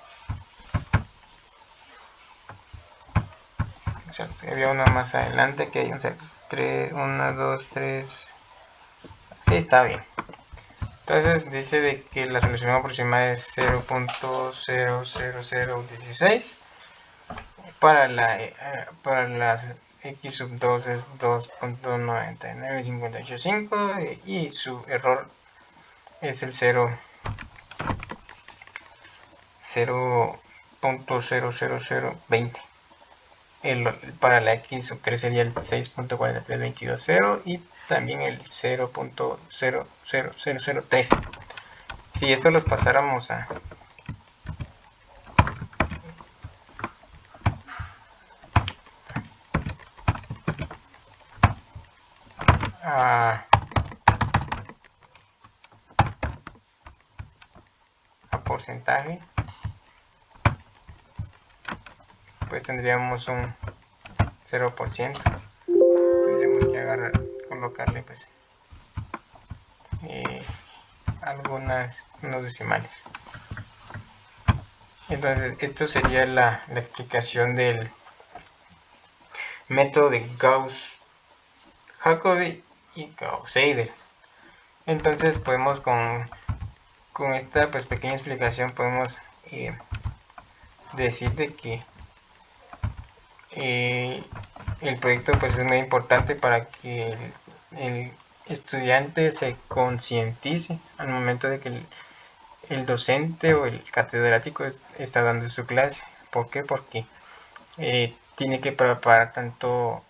Exacto, había una más adelante que hay un 3, 1, 2, 3. Sí, está bien. Entonces dice de que la solución aproximada es 0.00016. Para la x sub 2 es 2.99585 y su error es el 0.00020. Para la x sub 3 sería el 6.43220 y también el 0.00003. Si esto los pasáramos a porcentaje, pues tendríamos un 0%. Tendríamos que colocarle pues unos decimales. Entonces esto sería la explicación del método de Gauss-Jacobi y Gauss-Seidel. Entonces podemos con esta pues pequeña explicación podemos decir de que el proyecto pues es muy importante para que el estudiante se concientice al momento de que el docente o el catedrático está dando su clase. ¿Por qué? Porque tiene que preparar tanto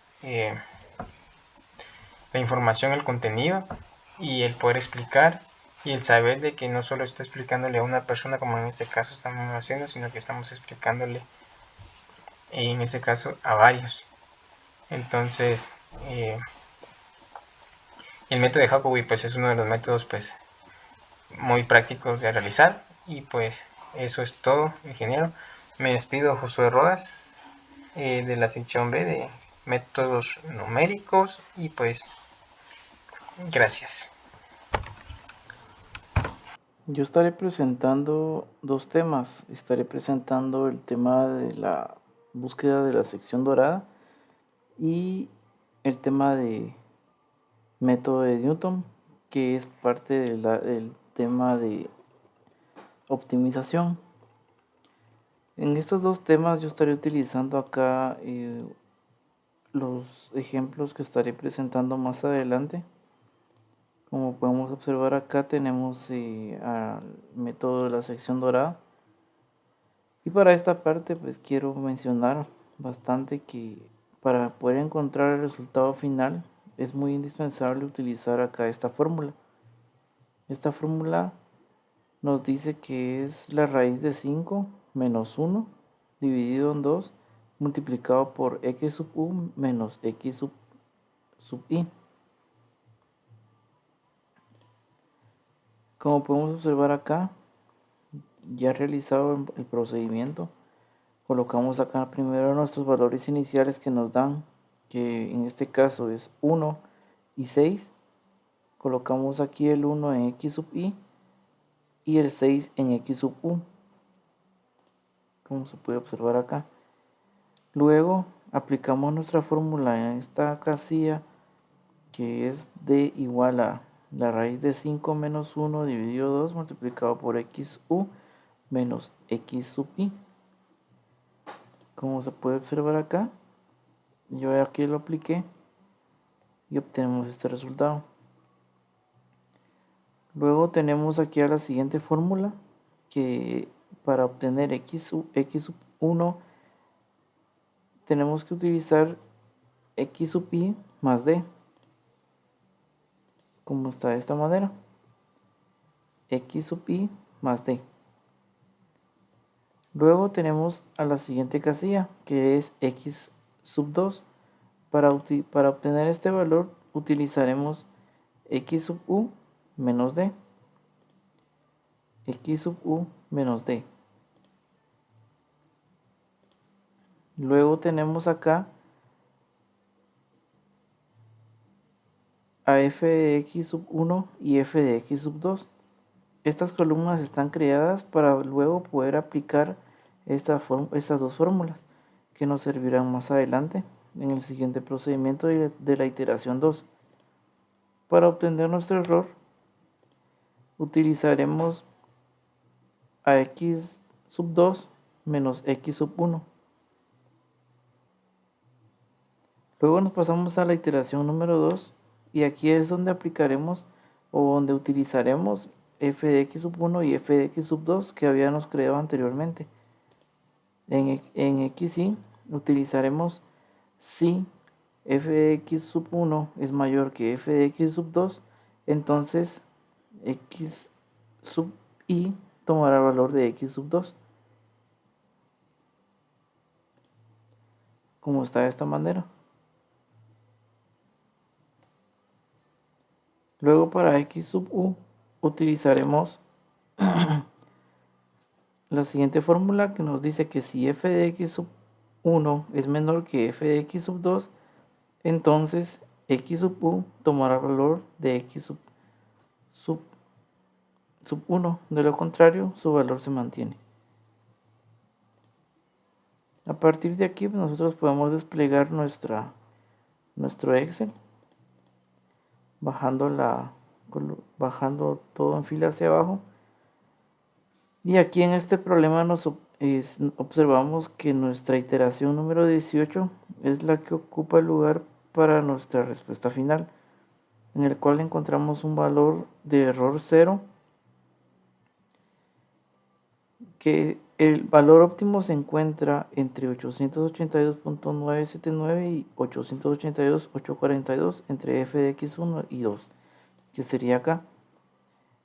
la información, el contenido y el poder explicar y el saber de que no solo está explicándole a una persona como en este caso estamos haciendo, sino que estamos explicándole en este caso a varios. Entonces el método de Jacobi pues es uno de los métodos pues muy prácticos de realizar. Y pues eso es todo, ingeniero. Me despido, Josué Rodas, de la sección B de métodos numéricos, y pues gracias. Yo estaré presentando dos temas. Estaré presentando el tema de la búsqueda de la sección dorada y el tema de método de Newton, que es parte del tema de optimización. En estos dos temas yo estaré utilizando acá los ejemplos que estaré presentando más adelante. Como podemos observar acá tenemos al método de la sección dorada. Y para esta parte pues quiero mencionar bastante que para poder encontrar el resultado final es muy indispensable utilizar acá esta fórmula. Esta fórmula nos dice que es la raíz de 5 menos 1 dividido en 2 multiplicado por x sub u menos x sub i. Como podemos observar acá, ya realizado el procedimiento, colocamos acá primero nuestros valores iniciales que nos dan, que en este caso es 1 y 6. Colocamos aquí el 1 en x sub i y el 6 en x sub u, como se puede observar acá. Luego aplicamos nuestra fórmula en esta casilla, que es d igual a la raíz de 5 menos 1 dividido 2 multiplicado por xu menos x sub i. Como se puede observar acá, yo aquí lo apliqué y obtenemos este resultado. Luego tenemos aquí a la siguiente fórmula, que para obtener x sub 1 tenemos que utilizar x sub i más d, como está de esta manera, x sub i más d. Luego tenemos a la siguiente casilla, que es x sub 2. Para obtener este valor utilizaremos x sub u menos d, x sub u menos d. Luego tenemos acá a f de x sub 1 y f de x sub 2. Estas columnas están creadas para luego poder aplicar estas dos fórmulas, que nos servirán más adelante en el siguiente procedimiento de la iteración 2. Para obtener nuestro error utilizaremos a x sub 2 menos x sub 1. Luego nos pasamos a la iteración número 2, y aquí es donde aplicaremos o donde utilizaremos f de x sub 1 y f de x sub 2 que habíamos creado anteriormente. En xy utilizaremos si f de x sub 1 es mayor que f de x sub 2, entonces x sub i tomará el valor de x sub 2, como está de esta manera. Luego para x sub u utilizaremos la siguiente fórmula, que nos dice que si f de x sub 1 es menor que f de x sub 2, entonces x sub u tomará el valor de x sub 1, de lo contrario su valor se mantiene. A partir de aquí nosotros podemos desplegar nuestro Excel bajando todo en fila hacia abajo, y aquí en este problema observamos que nuestra iteración número 18 es la que ocupa el lugar para nuestra respuesta final, en el cual encontramos un valor de error 0, que el valor óptimo se encuentra entre 882.979 y 882.842 entre f de x1 y 2, que sería acá.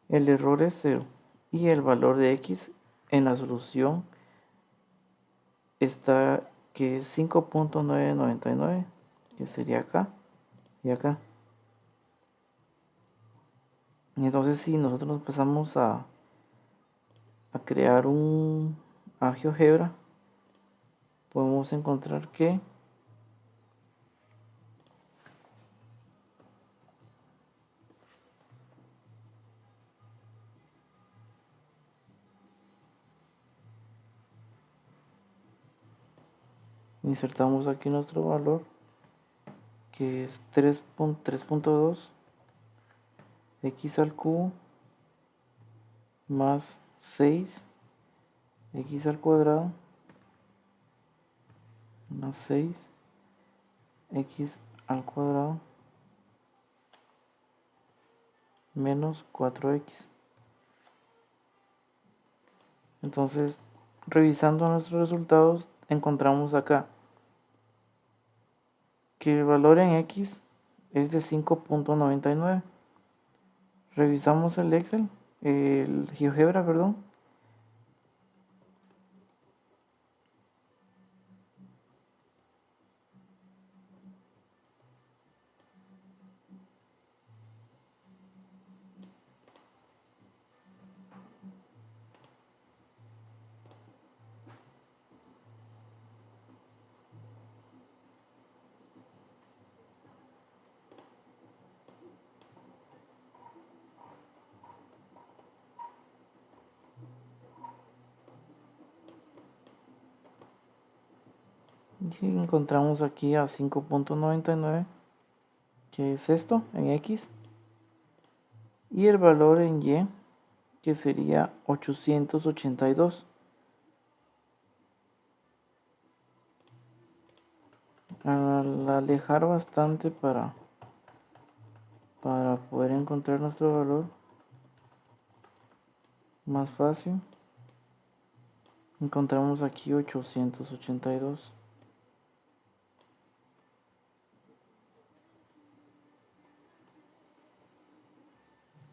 El error es 0 y el valor de x en la solución está que es 5.999, que sería acá y acá. Entonces si nosotros nos pasamos a crear a GeoGebra, podemos encontrar que insertamos aquí nuestro valor, que es 3.2 x al cubo más 6 x al cuadrado más 6 x al cuadrado menos 4x. Entonces, revisando nuestros resultados, encontramos acá que el valor en x es de 5.99. Revisamos el GeoGebra, perdón. Y encontramos aquí a 5.99, que es esto en x, y el valor en y, que sería 882. Al alejar bastante para poder encontrar nuestro valor más fácil, encontramos aquí 882.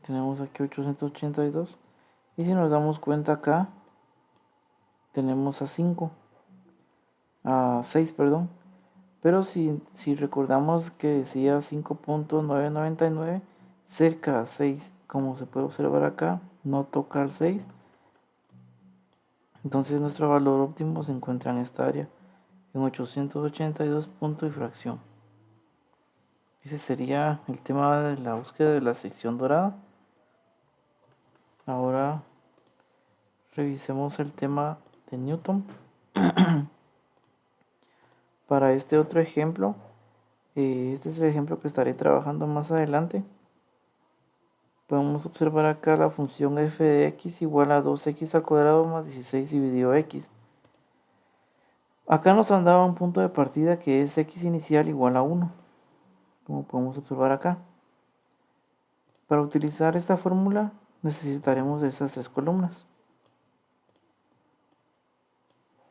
Tenemos aquí 882, y si nos damos cuenta acá tenemos a 6, perdón. Pero si recordamos que decía 5.999, cerca a 6, como se puede observar acá, no toca el 6. Entonces nuestro valor óptimo se encuentra en esta área, en 882 puntos y fracción. Ese sería el tema de la búsqueda de la sección dorada. Ahora revisemos el tema de Newton. Para este otro ejemplo, este es el ejemplo que estaré trabajando más adelante. Podemos observar acá la función f de x igual a 2x al cuadrado más 16 dividido x. Acá nos han dado un punto de partida que es x inicial igual a 1, como podemos observar acá. Para utilizar esta fórmula necesitaremos de estas tres columnas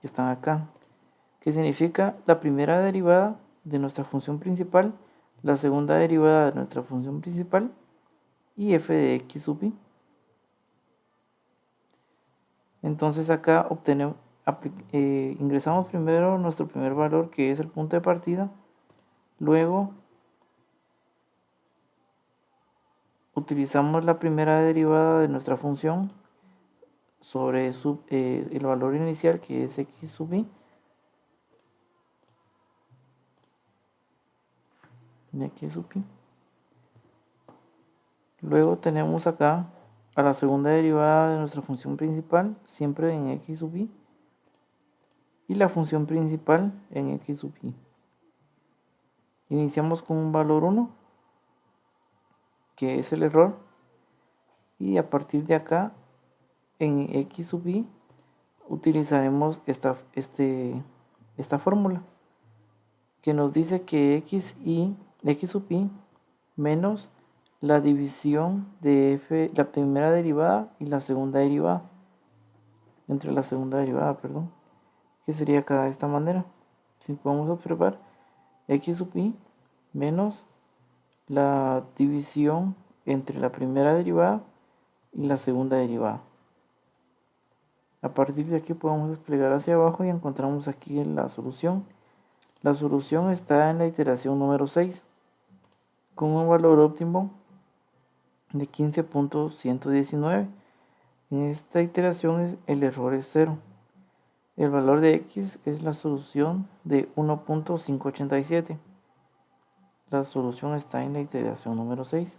que están acá, que significa la primera derivada de nuestra función principal, la segunda derivada de nuestra función principal y f de x sub i. Entonces acá ingresamos primero nuestro primer valor, que es el punto de partida. Luego utilizamos la primera derivada de nuestra función sobre el valor inicial, que es x sub i. de x sub i. Luego tenemos acá a la segunda derivada de nuestra función principal, siempre en x sub i, y la función principal en x sub i. Iniciamos con un valor 1, que es el error, y a partir de acá, en x sub i, utilizaremos esta fórmula, que nos dice que x sub i menos la división de f, la primera derivada y la segunda derivada, entre la segunda derivada, perdón, que sería acá de esta manera. Si podemos observar, x sub i menos la división entre la primera derivada y la segunda derivada. A partir de aquí podemos desplegar hacia abajo y encontramos aquí la solución. La solución está en la iteración número 6, con un valor óptimo de 15.119. En esta iteración el error es 0. El valor de x es la solución de 1.587. La solución está en la iteración número 6.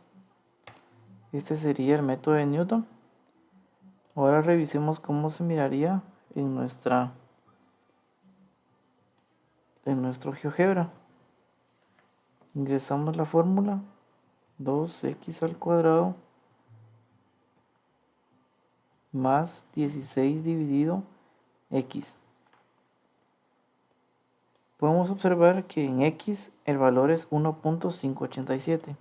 Este sería el método de Newton. Ahora revisemos cómo se miraría en nuestro GeoGebra. Ingresamos la fórmula 2x al cuadrado más 16 dividido x. Podemos observar que en x el valor es 1.587.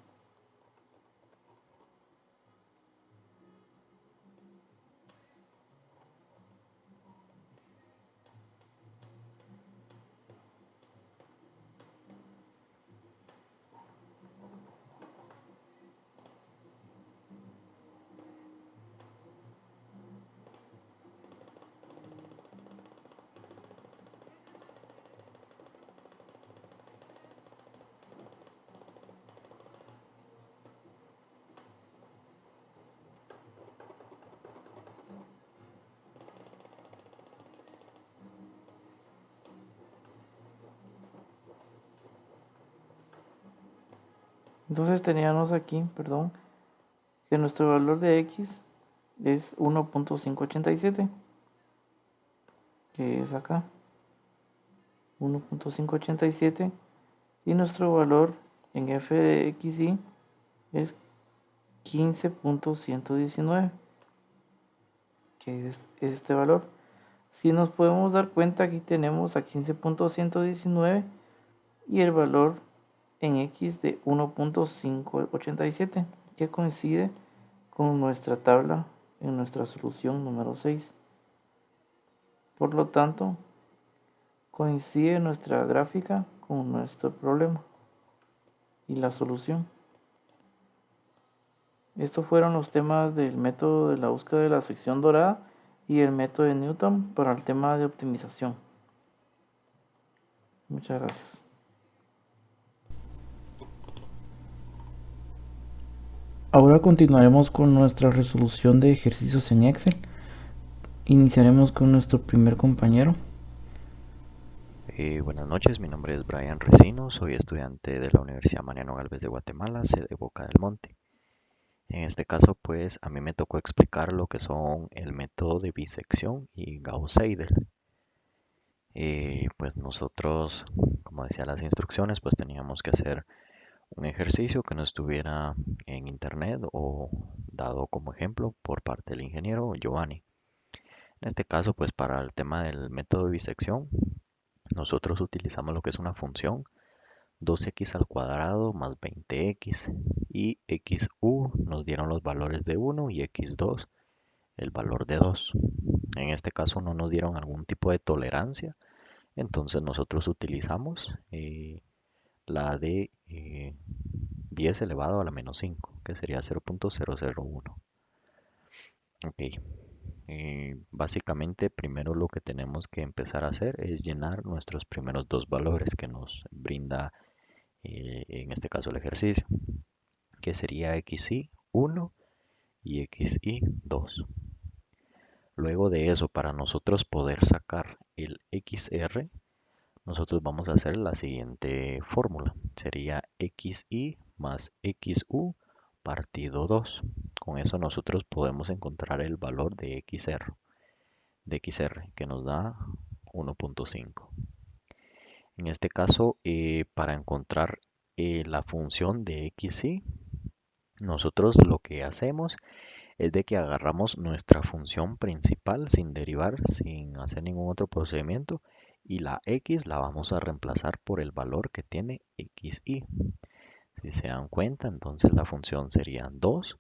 Entonces teníamos aquí, que nuestro valor de x es 1.587, que es acá, 1.587, y nuestro valor en f de xy es 15.119, que es este valor. Si nos podemos dar cuenta, aquí tenemos a 15.119 y el valor en x de 1.587, que coincide con nuestra tabla en nuestra solución número 6. Por lo tanto, coincide nuestra gráfica con nuestro problema y la solución. Estos fueron los temas del método de la búsqueda de la sección dorada y el método de Newton para el tema de optimización. Muchas gracias. Ahora continuaremos con nuestra resolución de ejercicios en Excel. Iniciaremos con nuestro primer compañero. Buenas noches, mi nombre es Brian Resino, soy estudiante de la Universidad Mariano Galvez de Guatemala, sede Boca del Monte. En este caso, pues a mí me tocó explicar lo que son el método de bisección y Gauss-Seidel. Pues nosotros, como decía las instrucciones, pues teníamos que hacer un ejercicio que no estuviera en internet o dado como ejemplo por parte del ingeniero Giovanni. En este caso, pues para el tema del método de bisección, nosotros utilizamos lo que es una función 2x al cuadrado más 20x y xu nos dieron los valores de 1 y x2 el valor de 2. En este caso no nos dieron algún tipo de tolerancia, entonces nosotros utilizamos la de 10 elevado a la menos 5, que sería 0.001. Ok, básicamente primero lo que tenemos que empezar a hacer es llenar nuestros primeros dos valores que nos brinda en este caso el ejercicio, que sería xy 1 y xy 2. Luego de eso, para nosotros poder sacar el xr, nosotros vamos a hacer la siguiente fórmula. Sería xi más xu partido 2. Con eso nosotros podemos encontrar el valor de xr que nos da 1.5. En este caso, para encontrar la función de xi, nosotros lo que hacemos es de que agarramos nuestra función principal sin derivar, sin hacer ningún otro procedimiento, y la x la vamos a reemplazar por el valor que tiene xi. Si se dan cuenta, entonces la función sería 2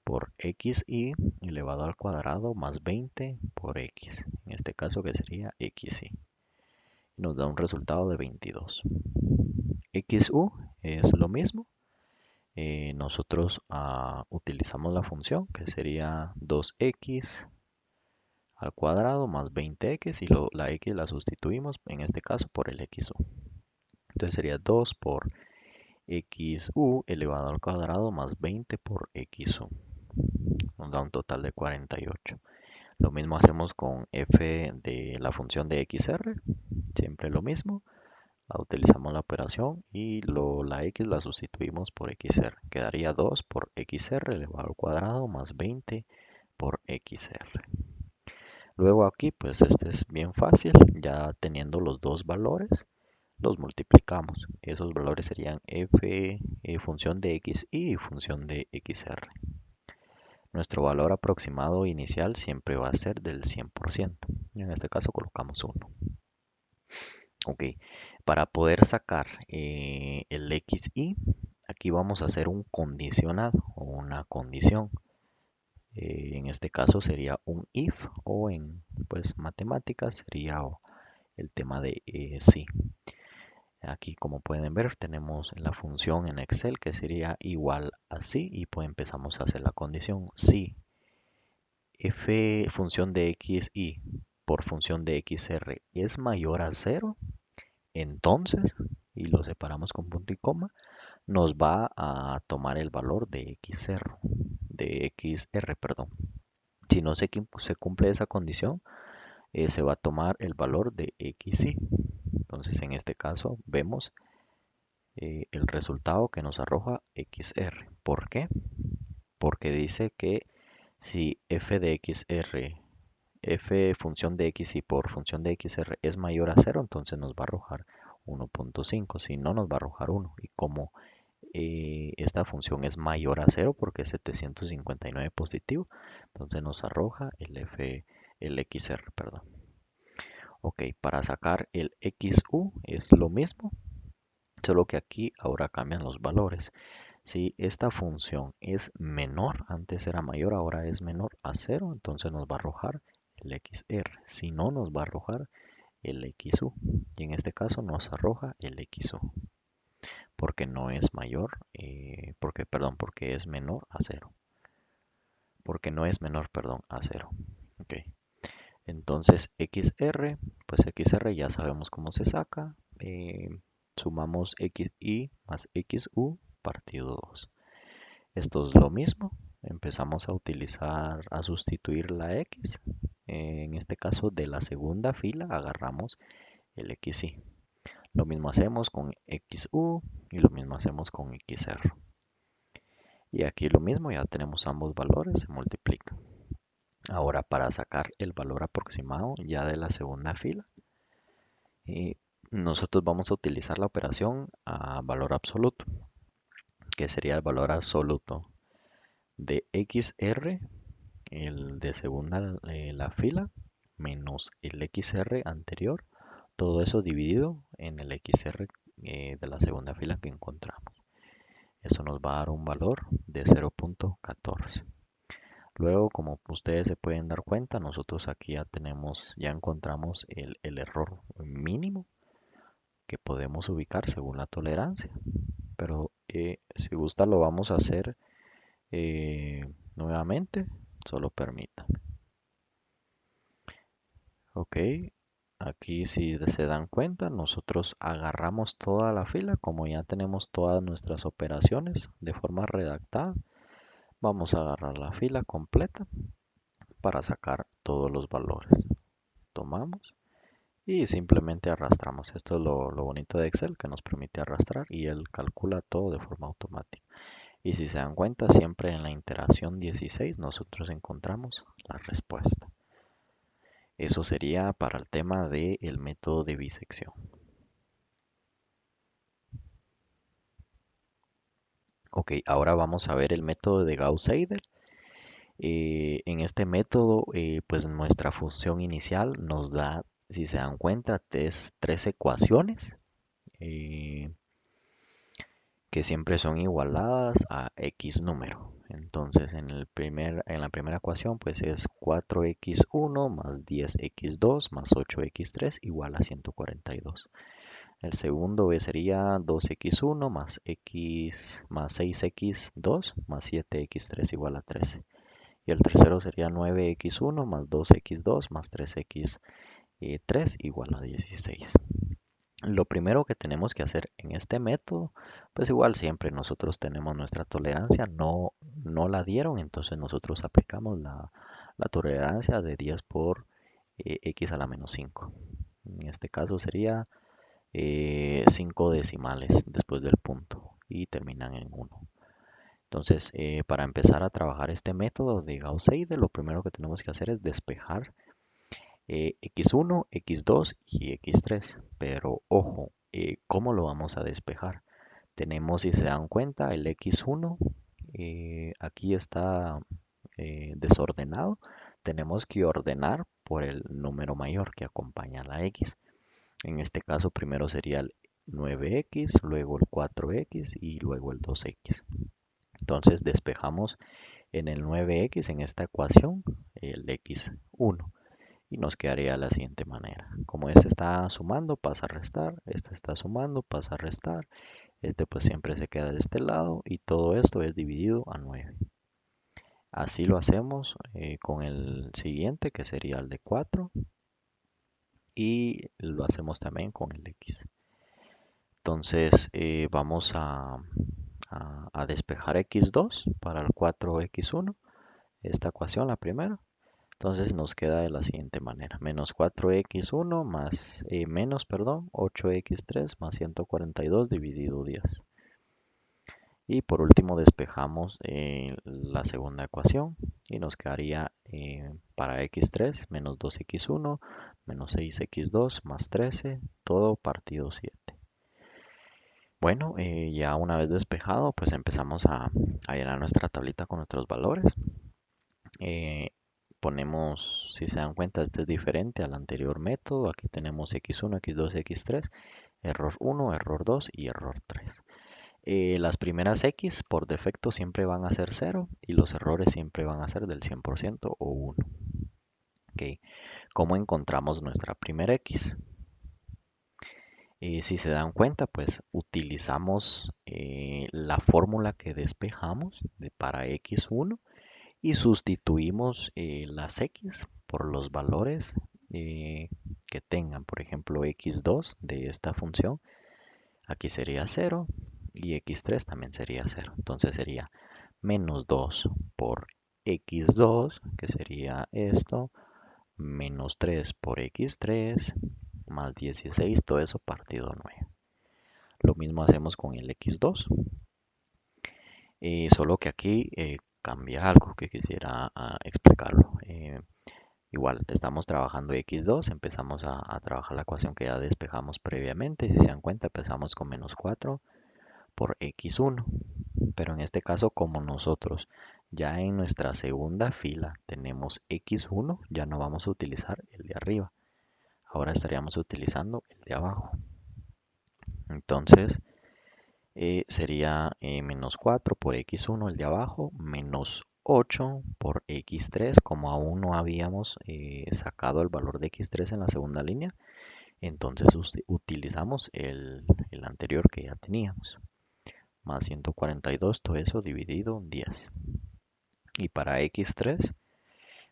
por xi elevado al cuadrado más 20 por x, en este caso que sería xi. Nos da un resultado de 22. xu es lo mismo. Nosotros utilizamos la función que sería 2x al cuadrado más 20x y la x la sustituimos en este caso por el xu. Entonces sería 2 por xu elevado al cuadrado más 20 por xu. Nos da un total de 48. Lo mismo hacemos con f de la función de xr. Siempre lo mismo. Utilizamos la operación y la x la sustituimos por xr. Quedaría 2 por xr elevado al cuadrado más 20 por xr. Luego aquí pues este es bien fácil. Ya teniendo los dos valores los multiplicamos. Esos valores serían f función de xi y función de xr. Nuestro valor aproximado inicial siempre va a ser del 100%. En este caso colocamos 1. Ok, para poder sacar el xi, aquí vamos a hacer un condicional o una condición. En este caso sería un if o en pues matemáticas sería el tema de si. Aquí como pueden ver tenemos la función en Excel que sería igual a si y pues empezamos a hacer la condición si f función de xi por función de xr es mayor a 0, entonces, y lo separamos con punto y coma, nos va a tomar el valor de xr, perdón. Si no se cumple esa condición, se va a tomar el valor de xi. Entonces, en este caso, vemos el resultado que nos arroja xr. ¿Por qué? Porque dice que si f de xr, f función de xi por función de xr es mayor a 0, entonces nos va a arrojar 1.5. Si no, nos va a arrojar 1. Y como esta función es mayor a 0 porque es 759 positivo, entonces nos arroja el xr, perdón. Ok, para sacar el xu es lo mismo, solo que aquí ahora cambian los valores. Si esta función es menor, antes era mayor, ahora es menor a 0, entonces nos va a arrojar el xr. Si no, nos va a arrojar el xu. Y en este caso nos arroja el xu. Porque no es mayor, porque es menor a 0. Porque no es menor, perdón, a 0. Ok. Entonces xr, pues xr ya sabemos cómo se saca. Sumamos xi más xu partido 2. Esto es lo mismo. Empezamos a sustituir la x. En este caso de la segunda fila agarramos el xi. Lo mismo hacemos con xu y lo mismo hacemos con xr. Y aquí lo mismo, ya tenemos ambos valores, se multiplican. Ahora para sacar el valor aproximado ya de la segunda fila, nosotros vamos a utilizar la operación a valor absoluto, que sería el valor absoluto de xr, el de segunda la fila, menos el xr anterior, todo eso dividido en el xr de la segunda fila que encontramos. Eso nos va a dar un valor de 0.14. Luego, como ustedes se pueden dar cuenta, nosotros aquí ya encontramos el error mínimo que podemos ubicar según la tolerancia. Pero si gusta lo vamos a hacer nuevamente, solo permítanme. Ok, aquí si se dan cuenta, nosotros agarramos toda la fila, como ya tenemos todas nuestras operaciones de forma redactada. Vamos a agarrar la fila completa para sacar todos los valores. Tomamos y simplemente arrastramos. Esto es lo bonito de Excel, que nos permite arrastrar y él calcula todo de forma automática. Y si se dan cuenta, siempre en la iteración 16 nosotros encontramos la respuesta. Eso sería para el tema del método de bisección. Ok, ahora vamos a ver el método de Gauss-Seidel. En este método, pues nuestra función inicial nos da, si se dan cuenta, tres ecuaciones eh, que siempre son igualadas a x número. Entonces, en la primera ecuación, pues es 4x1 más 10x2 más 8x3 igual a 142. El segundo sería 2x1 más x más 6x2 más 7x3 igual a 13. Y el tercero sería 9x1 más 2x2 más 3x3 igual a 16. Lo primero que tenemos que hacer en este método, pues igual siempre nosotros tenemos nuestra tolerancia, no la dieron, entonces nosotros aplicamos la tolerancia de 10 por x a la menos 5. En este caso sería 5 decimales después del punto y terminan en 1. Entonces, para empezar a trabajar este método de Gauss-Seidel, lo primero que tenemos que hacer es despejar x1, x2 y x3. Pero ojo, ¿cómo lo vamos a despejar? Tenemos, si se dan cuenta, el x1 aquí está desordenado. Tenemos que ordenar por el número mayor que acompaña a la x. En este caso, primero sería el 9x, luego el 4x y luego el 2x. Entonces despejamos en el 9x en esta ecuación el x1 y nos quedaría de la siguiente manera. Como este está sumando, pasa a restar, este está sumando, pasa a restar, este pues siempre se queda de este lado y todo esto es dividido a 9. Así lo hacemos con el siguiente que sería el de 4 y lo hacemos también con el x. Entonces vamos a despejar x2 para el 4x1, esta ecuación, la primera. Entonces nos queda de la siguiente manera, menos 4x1 más, menos, perdón, 8x3 más 142 dividido 10. Y por último despejamos la segunda ecuación y nos quedaría para x3 menos 2x1 menos 6x2 más 13, todo partido 7. Bueno, ya una vez despejado, pues empezamos a llenar nuestra tablita con nuestros valores. Eh, Ponemos, si se dan cuenta, este es diferente al anterior método. Aquí tenemos x1, x2, x3, error 1, error 2 y error 3. Las primeras x por defecto siempre van a ser 0 y los errores siempre van a ser del 100% o 1. Okay. ¿Cómo encontramos nuestra primera x? Si se dan cuenta, pues utilizamos la fórmula que despejamos para x1 y sustituimos las x por los valores que tengan. Por ejemplo, x2 de esta función, aquí sería 0 y x3 también sería 0. Entonces sería menos 2 por x2, que sería esto, menos 3 por x3, más 16, todo eso partido 9. Lo mismo hacemos con el x2, solo que aquí cambia algo que quisiera explicarlo. Igual, estamos trabajando x2, empezamos a trabajar la ecuación que ya despejamos previamente. Si se dan cuenta, empezamos con menos 4 por x1. Pero en este caso, como nosotros ya en nuestra segunda fila tenemos x1, ya no vamos a utilizar el de arriba. Ahora estaríamos utilizando el de abajo. Entonces, sería menos 4 por x1 el de abajo, menos 8 por x3, como aún no habíamos sacado el valor de x3 en la segunda línea, entonces utilizamos el anterior que ya teníamos, más 142, todo eso dividido 10. Y para x3,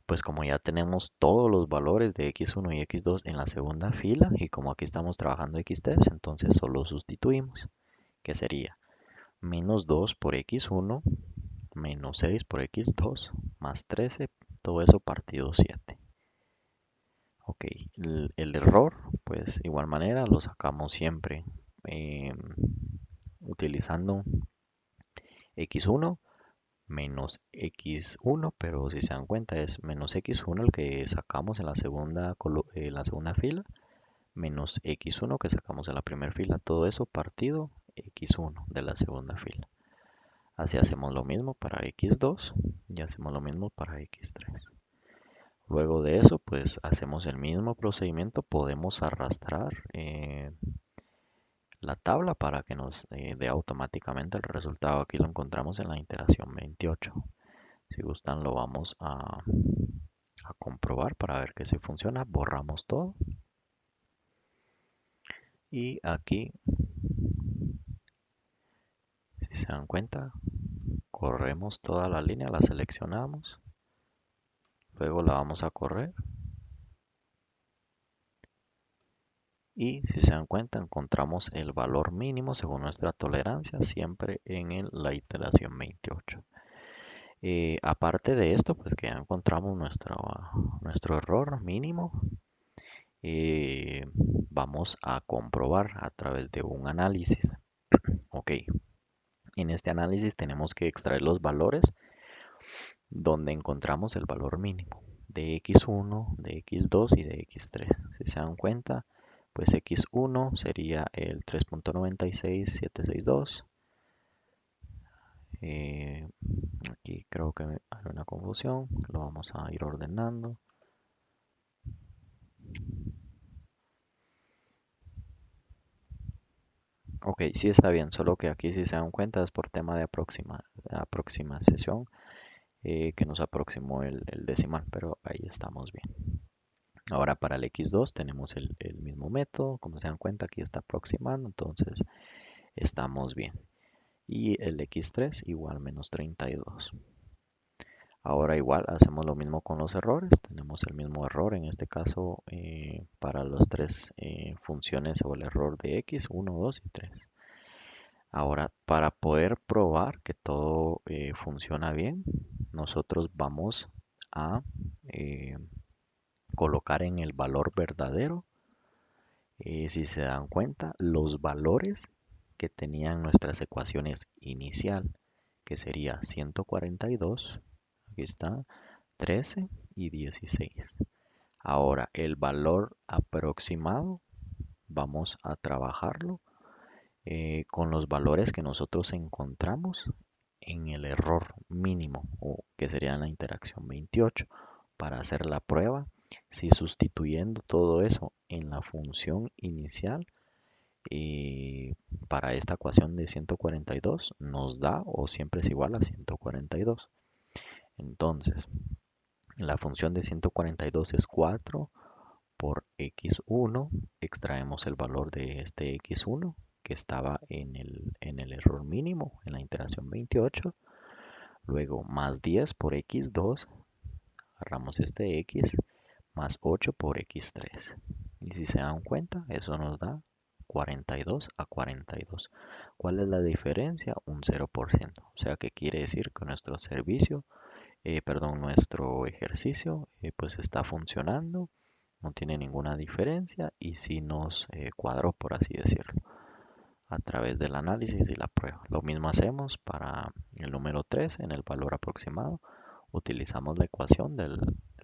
pues como ya tenemos todos los valores de x1 y x2 en la segunda fila, y como aquí estamos trabajando x3, entonces solo sustituimos, que sería menos 2 por x1, menos 6 por x2, más 13, todo eso partido 7. Ok, el error pues igual manera lo sacamos siempre utilizando x1 menos x1, pero si se dan cuenta es menos x1 el que sacamos en la segunda fila, menos x1 que sacamos en la primera fila, todo eso partido x1 de la segunda fila. Así hacemos lo mismo para x2 y hacemos lo mismo para x3. Luego de eso, pues hacemos el mismo procedimiento, podemos arrastrar la tabla para que nos dé automáticamente el resultado. Aquí lo encontramos en la iteración 28. Si gustan lo vamos a comprobar para ver que si funciona. Borramos todo. Y aquí, si se dan cuenta, corremos toda la línea, la seleccionamos. Luego la vamos a correr. Y si se dan cuenta, encontramos el valor mínimo según nuestra tolerancia, siempre en la iteración 28. Aparte de esto, pues que ya encontramos nuestro error mínimo, vamos a comprobar a través de un análisis. Ok, en este análisis tenemos que extraer los valores donde encontramos el valor mínimo de x1, de x2 y de x3. Si se dan cuenta, pues x1 sería el 3.96762. Aquí creo que hay una confusión, lo vamos a ir ordenando. Ok, sí está bien, solo que aquí si se dan cuenta es por tema de aproximación que nos aproximó el decimal, pero ahí estamos bien. Ahora para el x2 tenemos el mismo método, como se dan cuenta aquí está aproximando, entonces estamos bien. Y el x3 igual menos 32. Ahora igual hacemos lo mismo con los errores, tenemos el mismo error en este caso para las tres funciones o el error de x, 1, 2 y 3. Ahora para poder probar que todo funciona bien, nosotros vamos a colocar en el valor verdadero, si se dan cuenta, los valores que tenían nuestras ecuaciones inicial, que sería 142, aquí está, 13 y 16. Ahora, el valor aproximado, vamos a trabajarlo con los valores que nosotros encontramos en el error mínimo, o que sería la interacción 28, para hacer la prueba. Si sustituyendo todo eso en la función inicial, para esta ecuación de 142 nos da o siempre es igual a 142. Entonces, la función de 142 es 4 por x1, extraemos el valor de este x1 que estaba en el error mínimo, en la iteración 28, luego más 10 por x2, agarramos este x, más 8 por x3. Y si se dan cuenta, eso nos da 42 a 42. ¿Cuál es la diferencia? Un 0%. O sea que quiere decir que nuestro servicio, nuestro ejercicio, pues está funcionando, no tiene ninguna diferencia y sí nos cuadró, por así decirlo, a través del análisis y la prueba. Lo mismo hacemos para el número 3 en el valor aproximado. Utilizamos la ecuación del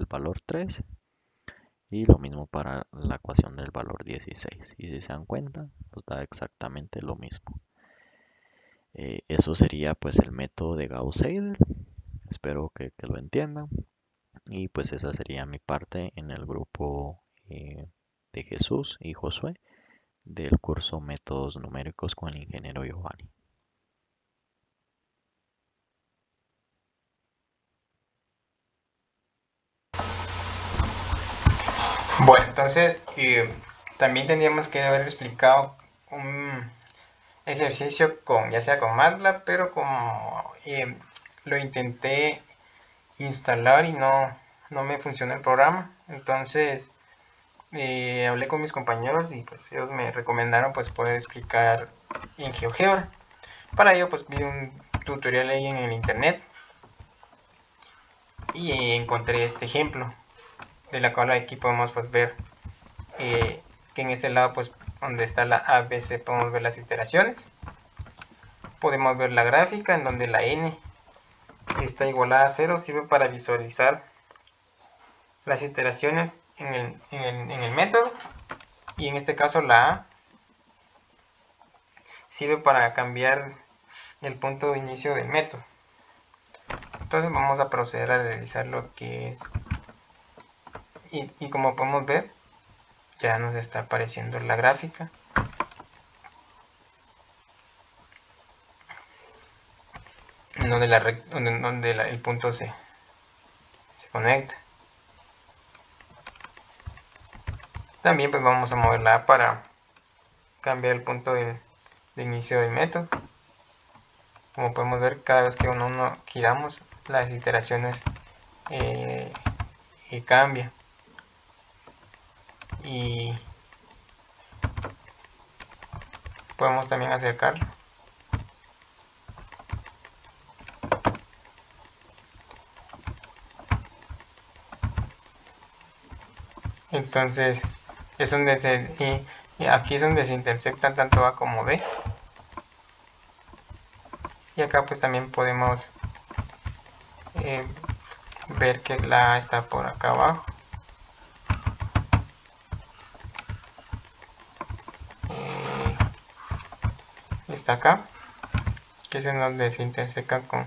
valor 13 y lo mismo para la ecuación del valor 16. Y si se dan cuenta, nos da exactamente lo mismo. Eso sería pues el método de Gauss-Seidel. Espero que lo entiendan. Y pues esa sería mi parte en el grupo de Jesús y Josué del curso Métodos Numéricos con el ingeniero Giovanni. Bueno, entonces también tendríamos que haber explicado un ejercicio con, ya sea con MATLAB, pero como lo intenté instalar y no me funcionó el programa, entonces hablé con mis compañeros y pues ellos me recomendaron pues poder explicar en GeoGebra. Para ello pues vi un tutorial ahí en el internet y encontré este ejemplo de la cual aquí podemos pues ver que en este lado, pues donde está la ABC, podemos ver las iteraciones. Podemos ver la gráfica en donde la n está igualada a 0, sirve para visualizar las iteraciones en el método, y en este caso la A sirve para cambiar el punto de inicio del método. Entonces vamos a proceder a realizar lo que es, y como podemos ver, ya nos está apareciendo la gráfica en donde el punto se conecta. También pues vamos a mover la A para cambiar el punto de inicio del método. Como podemos ver, cada vez que uno giramos, las iteraciones cambian. Y podemos también acercarlo. Entonces es donde y aquí es donde se intersectan tanto A como B. Y acá pues también podemos ver que la A está por acá abajo. Está acá, que es en donde se interseca con.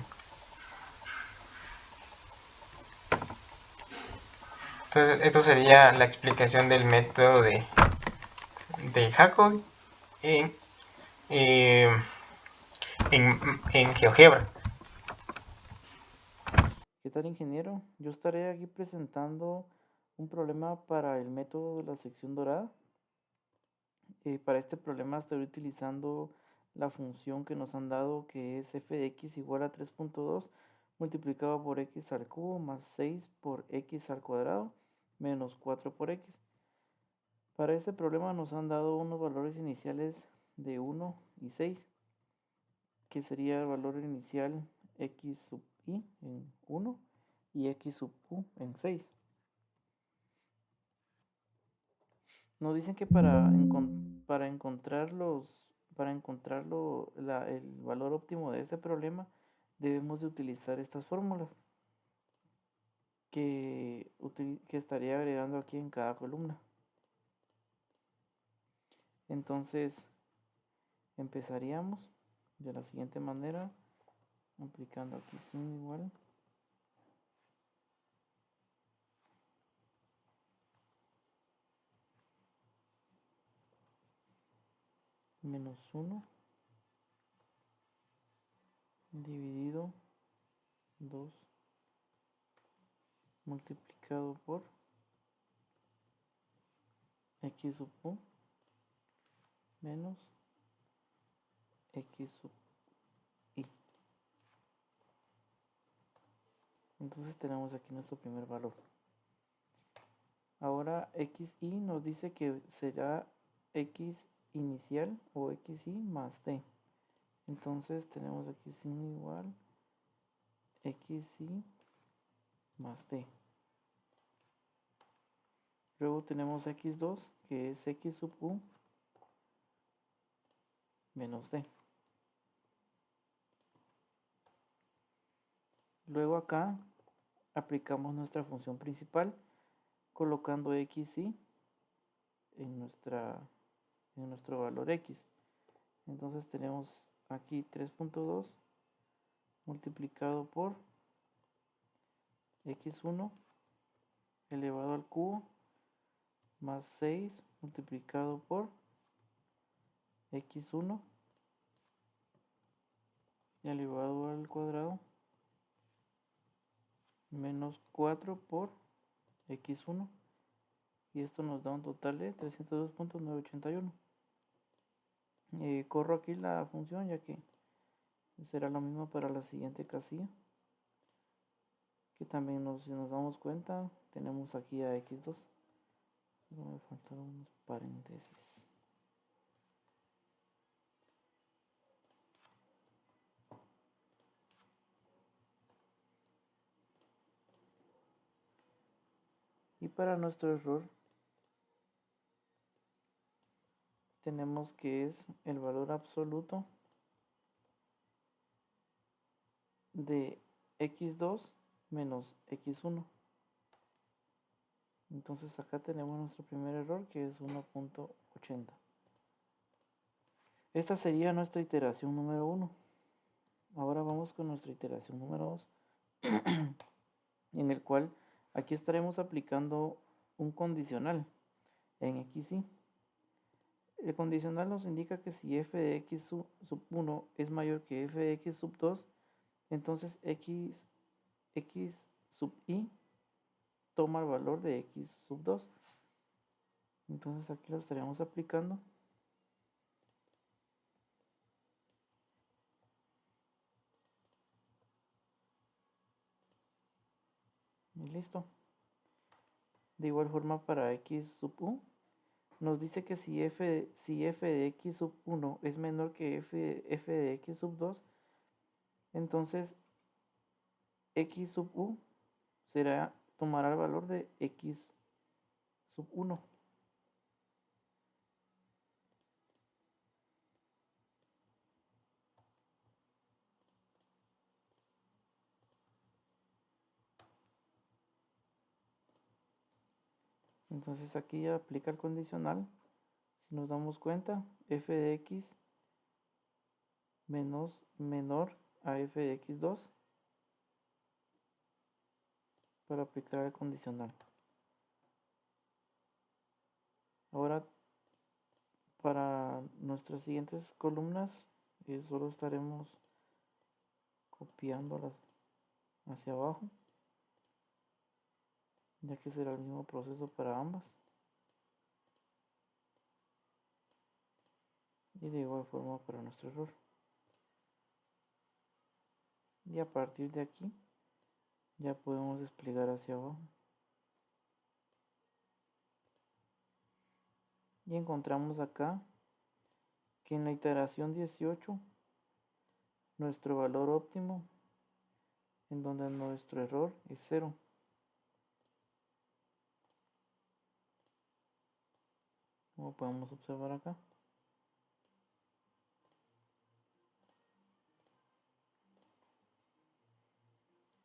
Entonces esto sería la explicación del método de Jacobi en, eh, en GeoGebra. ¿Qué tal, ingeniero? Yo estaré aquí presentando un problema para el método de la sección dorada. Para este problema estaré utilizando la función que nos han dado, que es f de x igual a 3.2 multiplicado por x al cubo más 6 por x al cuadrado menos 4 por x. Para este problema nos han dado unos valores iniciales de 1 y 6, que sería el valor inicial x sub i en 1 y x sub u en 6. Nos dicen que para encontrarlo, el valor óptimo de este problema, debemos de utilizar estas fórmulas que estaría agregando aquí en cada columna. Entonces empezaríamos de la siguiente manera, aplicando aquí sin igual menos 1 dividido 2 multiplicado por x sub u menos x sub i. Entonces tenemos aquí nuestro primer valor. Ahora xi nos dice que será x inicial o xi más t. Entonces tenemos aquí sin igual xi más t. Luego tenemos x2, que es x sub u menos t. Luego acá aplicamos nuestra función principal colocando xi en nuestro valor x. Entonces tenemos aquí 3.2 multiplicado por x1 elevado al cubo más 6 multiplicado por x1 elevado al cuadrado menos 4 por x1, y esto nos da un total de 302.981. Corro aquí la función, ya que será lo mismo para la siguiente casilla, que también si nos damos cuenta tenemos aquí a x2. Me faltaron unos paréntesis. Y para nuestro error tenemos que es el valor absoluto de x2 menos x1. Entonces acá tenemos nuestro primer error, que es 1.80. Esta sería nuestra iteración número 1. Ahora vamos con nuestra iteración número 2, en el cual aquí estaremos aplicando un condicional en xy. El condicional nos indica que si f de x sub 1 es mayor que f de x sub 2, entonces x sub y toma el valor de x sub 2. Entonces aquí lo estaríamos aplicando. Y listo. De igual forma para x sub u, nos dice que si f de x sub 1 es menor que f de x sub 2, entonces x sub u tomará el valor de x sub 1. Entonces aquí ya aplica el condicional. Si nos damos cuenta, f de x menor a f de x2 para aplicar el condicional. Ahora para nuestras siguientes columnas solo estaremos copiándolas hacia abajo, ya que será el mismo proceso para ambas. Y de igual forma para nuestro error. Y a partir de aquí ya podemos desplegar hacia abajo. Y encontramos acá que en la iteración 18 nuestro valor óptimo, en donde nuestro error es 0. Como podemos observar acá.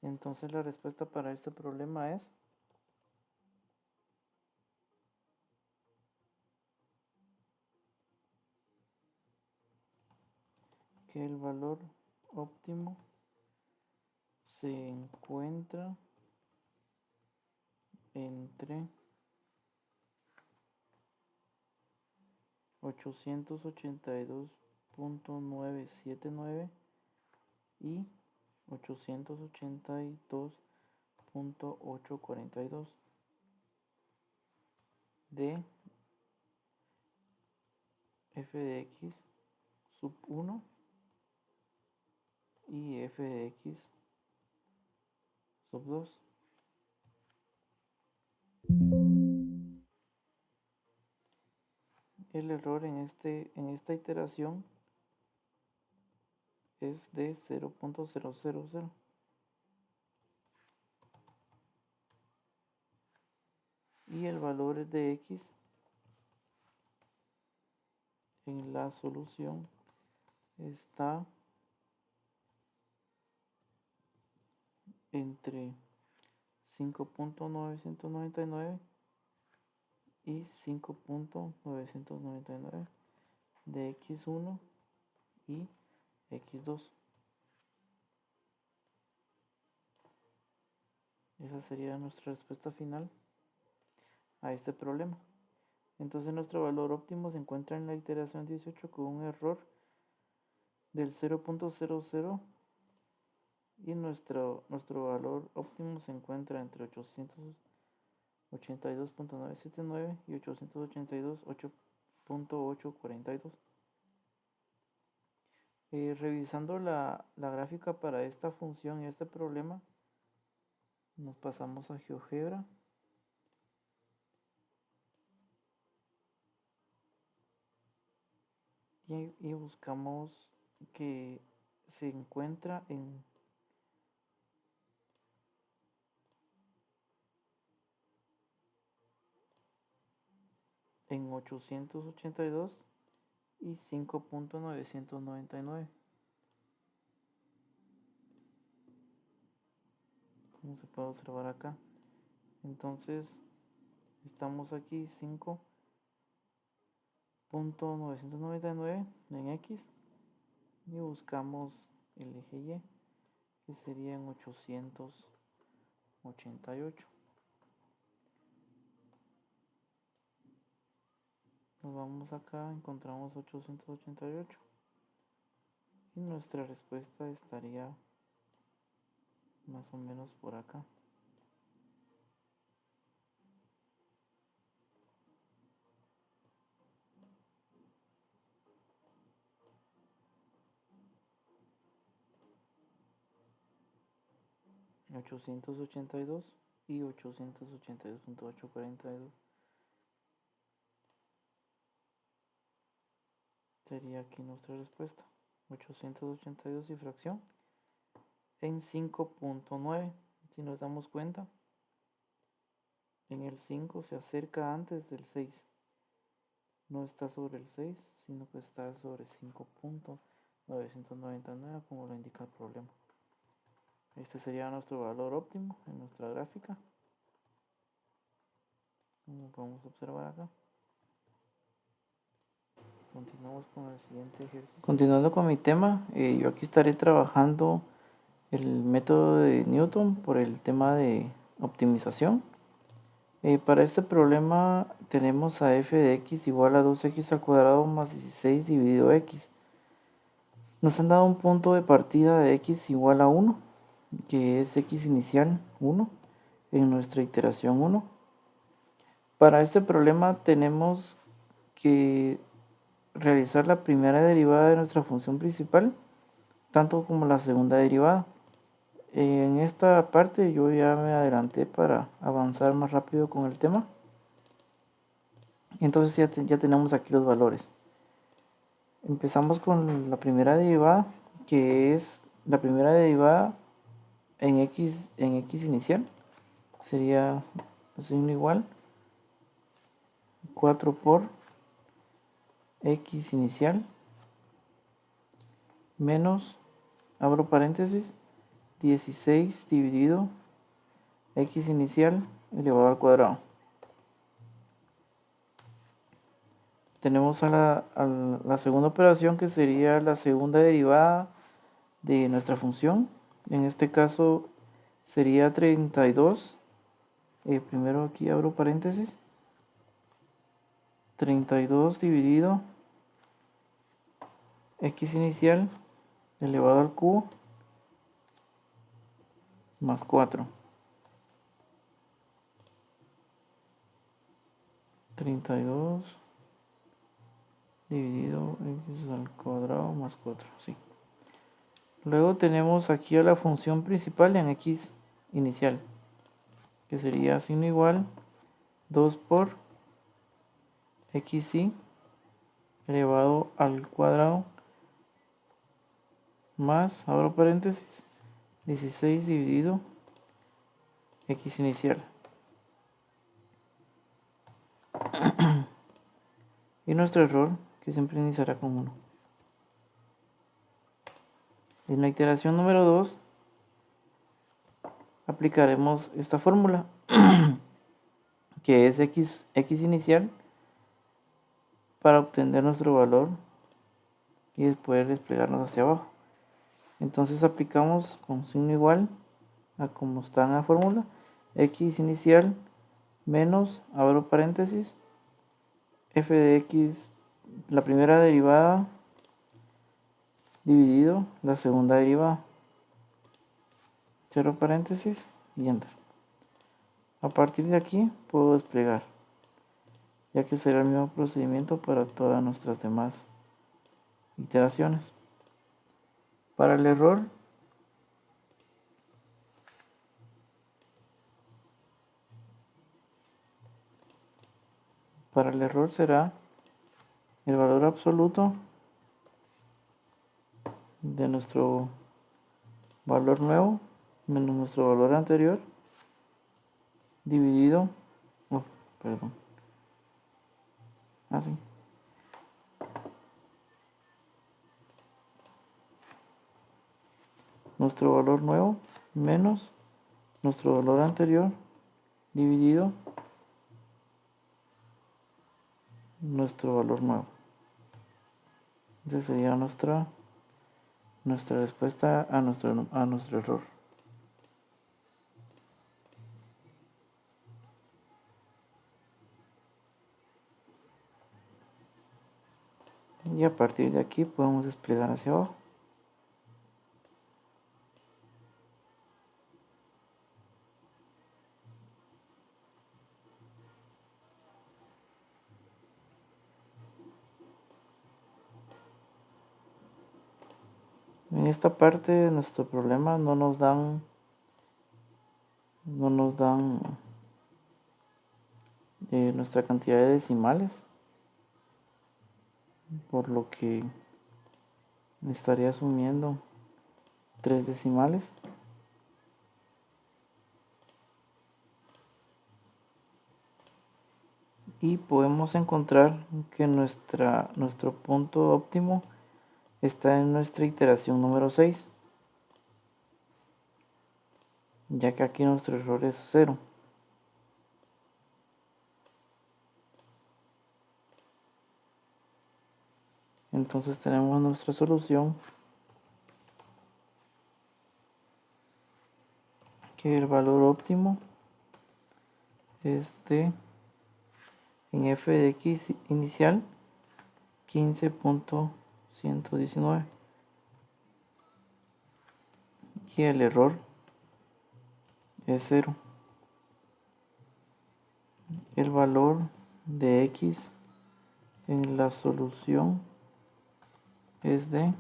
Entonces la respuesta para este problema es que el valor óptimo se encuentra entre 882.979 y 882.842 de f de x sub 1 y f de x sub 2. El error en esta iteración es de 0.000. Y el valor de x en la solución está entre 5.999 y 5.999 de x1 y x2. Esa sería nuestra respuesta final a este problema. Entonces nuestro valor óptimo se encuentra en la iteración 18 con un error del 0.00 y nuestro valor óptimo se encuentra entre 882.979 y 882.842. Revisando la gráfica para esta función y este problema, nos pasamos a GeoGebra y buscamos que se encuentra en en 882 y 5.999, como se puede observar acá. Entonces estamos aquí 5.999 en X y buscamos el eje Y, que sería en 888. Nos vamos acá, encontramos 888 y nuestra respuesta estaría más o menos por acá. $882 y 882.842 sería aquí nuestra respuesta. 882 y fracción en 5.9. Si nos damos cuenta, en el 5 se acerca antes del 6. No está sobre el 6, sino que está sobre 5.999, como lo indica el problema. Este sería nuestro valor óptimo en nuestra gráfica, como podemos observar acá. Continuamos con el siguiente ejercicio. Continuando con mi tema, yo aquí estaré trabajando el método de Newton por el tema de optimización. Para este problema tenemos a f de x igual a 2x al cuadrado más 16 dividido x. Nos han dado un punto de partida de x igual a 1, que es x inicial 1 en nuestra iteración 1. Para este problema tenemos que realizar la primera derivada de nuestra función principal, tanto como la segunda derivada. En esta parte yo ya me adelanté para avanzar más rápido con el tema. Entonces ya tenemos aquí los valores. Empezamos con la primera derivada, que es la primera derivada en x inicial. Sería signo igual 4 por x inicial menos, abro paréntesis, 16 dividido x inicial elevado al cuadrado. Tenemos a la segunda operación, que sería la segunda derivada de nuestra función. En este caso sería 32. Primero aquí abro paréntesis. 32 dividido x inicial elevado al cubo más 4. 32 dividido x al cuadrado más 4, sí. Luego tenemos aquí a la función principal en x inicial, que sería signo igual 2 por xy elevado al cuadrado más, abro paréntesis, 16 dividido x inicial. Y nuestro error, que siempre iniciará con 1. En la iteración número 2 aplicaremos esta fórmula, que es x inicial, para obtener nuestro valor y después desplegarnos hacia abajo. Entonces aplicamos con signo igual a como está en la fórmula, x inicial menos, abro paréntesis, f de x, la primera derivada, dividido la segunda derivada, cierro paréntesis y enter. A partir de aquí puedo desplegar, ya que será el mismo procedimiento para todas nuestras demás iteraciones. Para el error, será el valor absoluto de nuestro valor nuevo menos nuestro valor anterior dividido, nuestro valor nuevo menos nuestro valor anterior dividido nuestro valor nuevo. Esa sería nuestra respuesta a nuestro error. Y a partir de aquí podemos desplegar hacia abajo. En esta parte de nuestro problema no nos dan nuestra cantidad de decimales, por lo que estaría asumiendo 3 decimales. Y podemos encontrar que nuestro punto óptimo está en nuestra iteración número 6, ya que aquí nuestro error es 0. Entonces tenemos nuestra solución, que el valor óptimo es de, en f de x inicial, 15.119, y el error es 0. El valor de x en la solución es de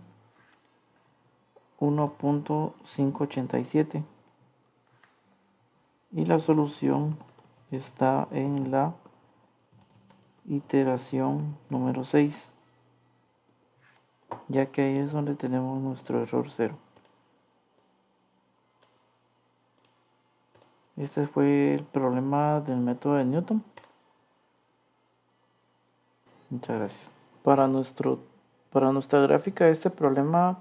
1.587 y la solución está en la iteración número 6, ya que ahí es donde tenemos nuestro error 0. Este fue el problema del método de Newton. Muchas gracias. Para nuestra gráfica, este problema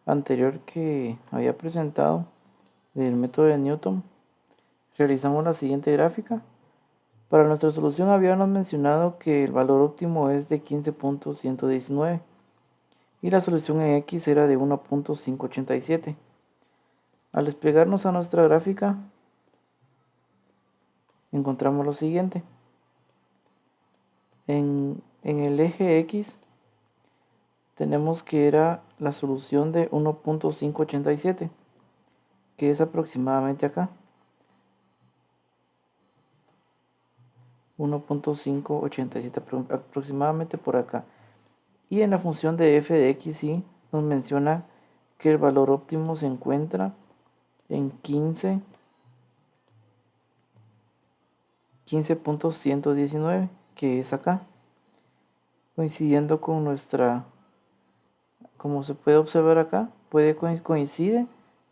anterior que había presentado del método de Newton, realizamos la siguiente gráfica. Para nuestra solución habíamos mencionado que el valor óptimo es de 15.119 y la solución en x era de 1.587. Al desplegarnos a nuestra gráfica, encontramos lo siguiente. En el eje x tenemos que era la solución de 1.587, que es aproximadamente acá. 1.587, aproximadamente por acá. Y en la función de f de x sí nos menciona que el valor óptimo se encuentra en 15.119, que es acá, coincidiendo con nuestra, como se puede observar acá, coincide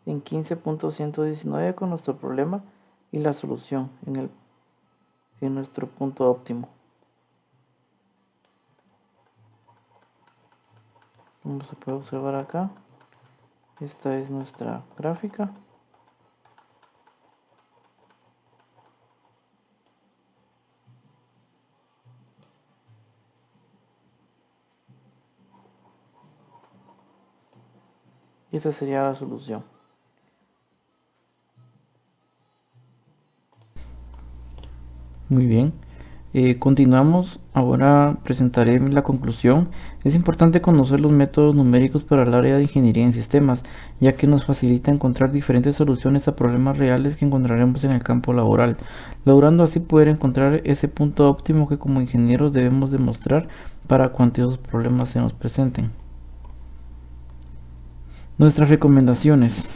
en 15.119 con nuestro problema y la solución en nuestro punto óptimo. Como se puede observar acá, esta es nuestra gráfica. Y esta sería la solución. Muy bien. Continuamos. Ahora presentaré la conclusión. Es importante conocer los métodos numéricos para el área de ingeniería en sistemas, ya que nos facilita encontrar diferentes soluciones a problemas reales que encontraremos en el campo laboral, logrando así poder encontrar ese punto óptimo que como ingenieros debemos demostrar para cuantiosos problemas se nos presenten. Nuestras recomendaciones.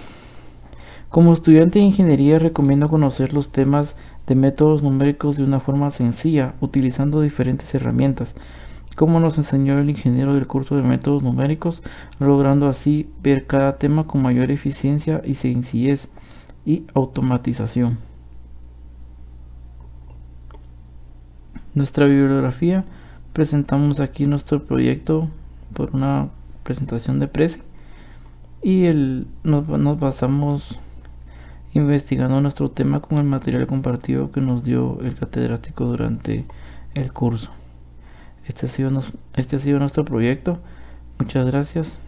Como estudiante de ingeniería recomiendo conocer los temas de métodos numéricos de una forma sencilla, utilizando diferentes herramientas, como nos enseñó el ingeniero del curso de métodos numéricos, logrando así ver cada tema con mayor eficiencia y sencillez y automatización. Nuestra bibliografía, presentamos aquí nuestro proyecto por una presentación de Prezi. y nos basamos investigando nuestro tema con el material compartido que nos dio el catedrático durante el curso. Este ha sido nuestro proyecto. Muchas gracias.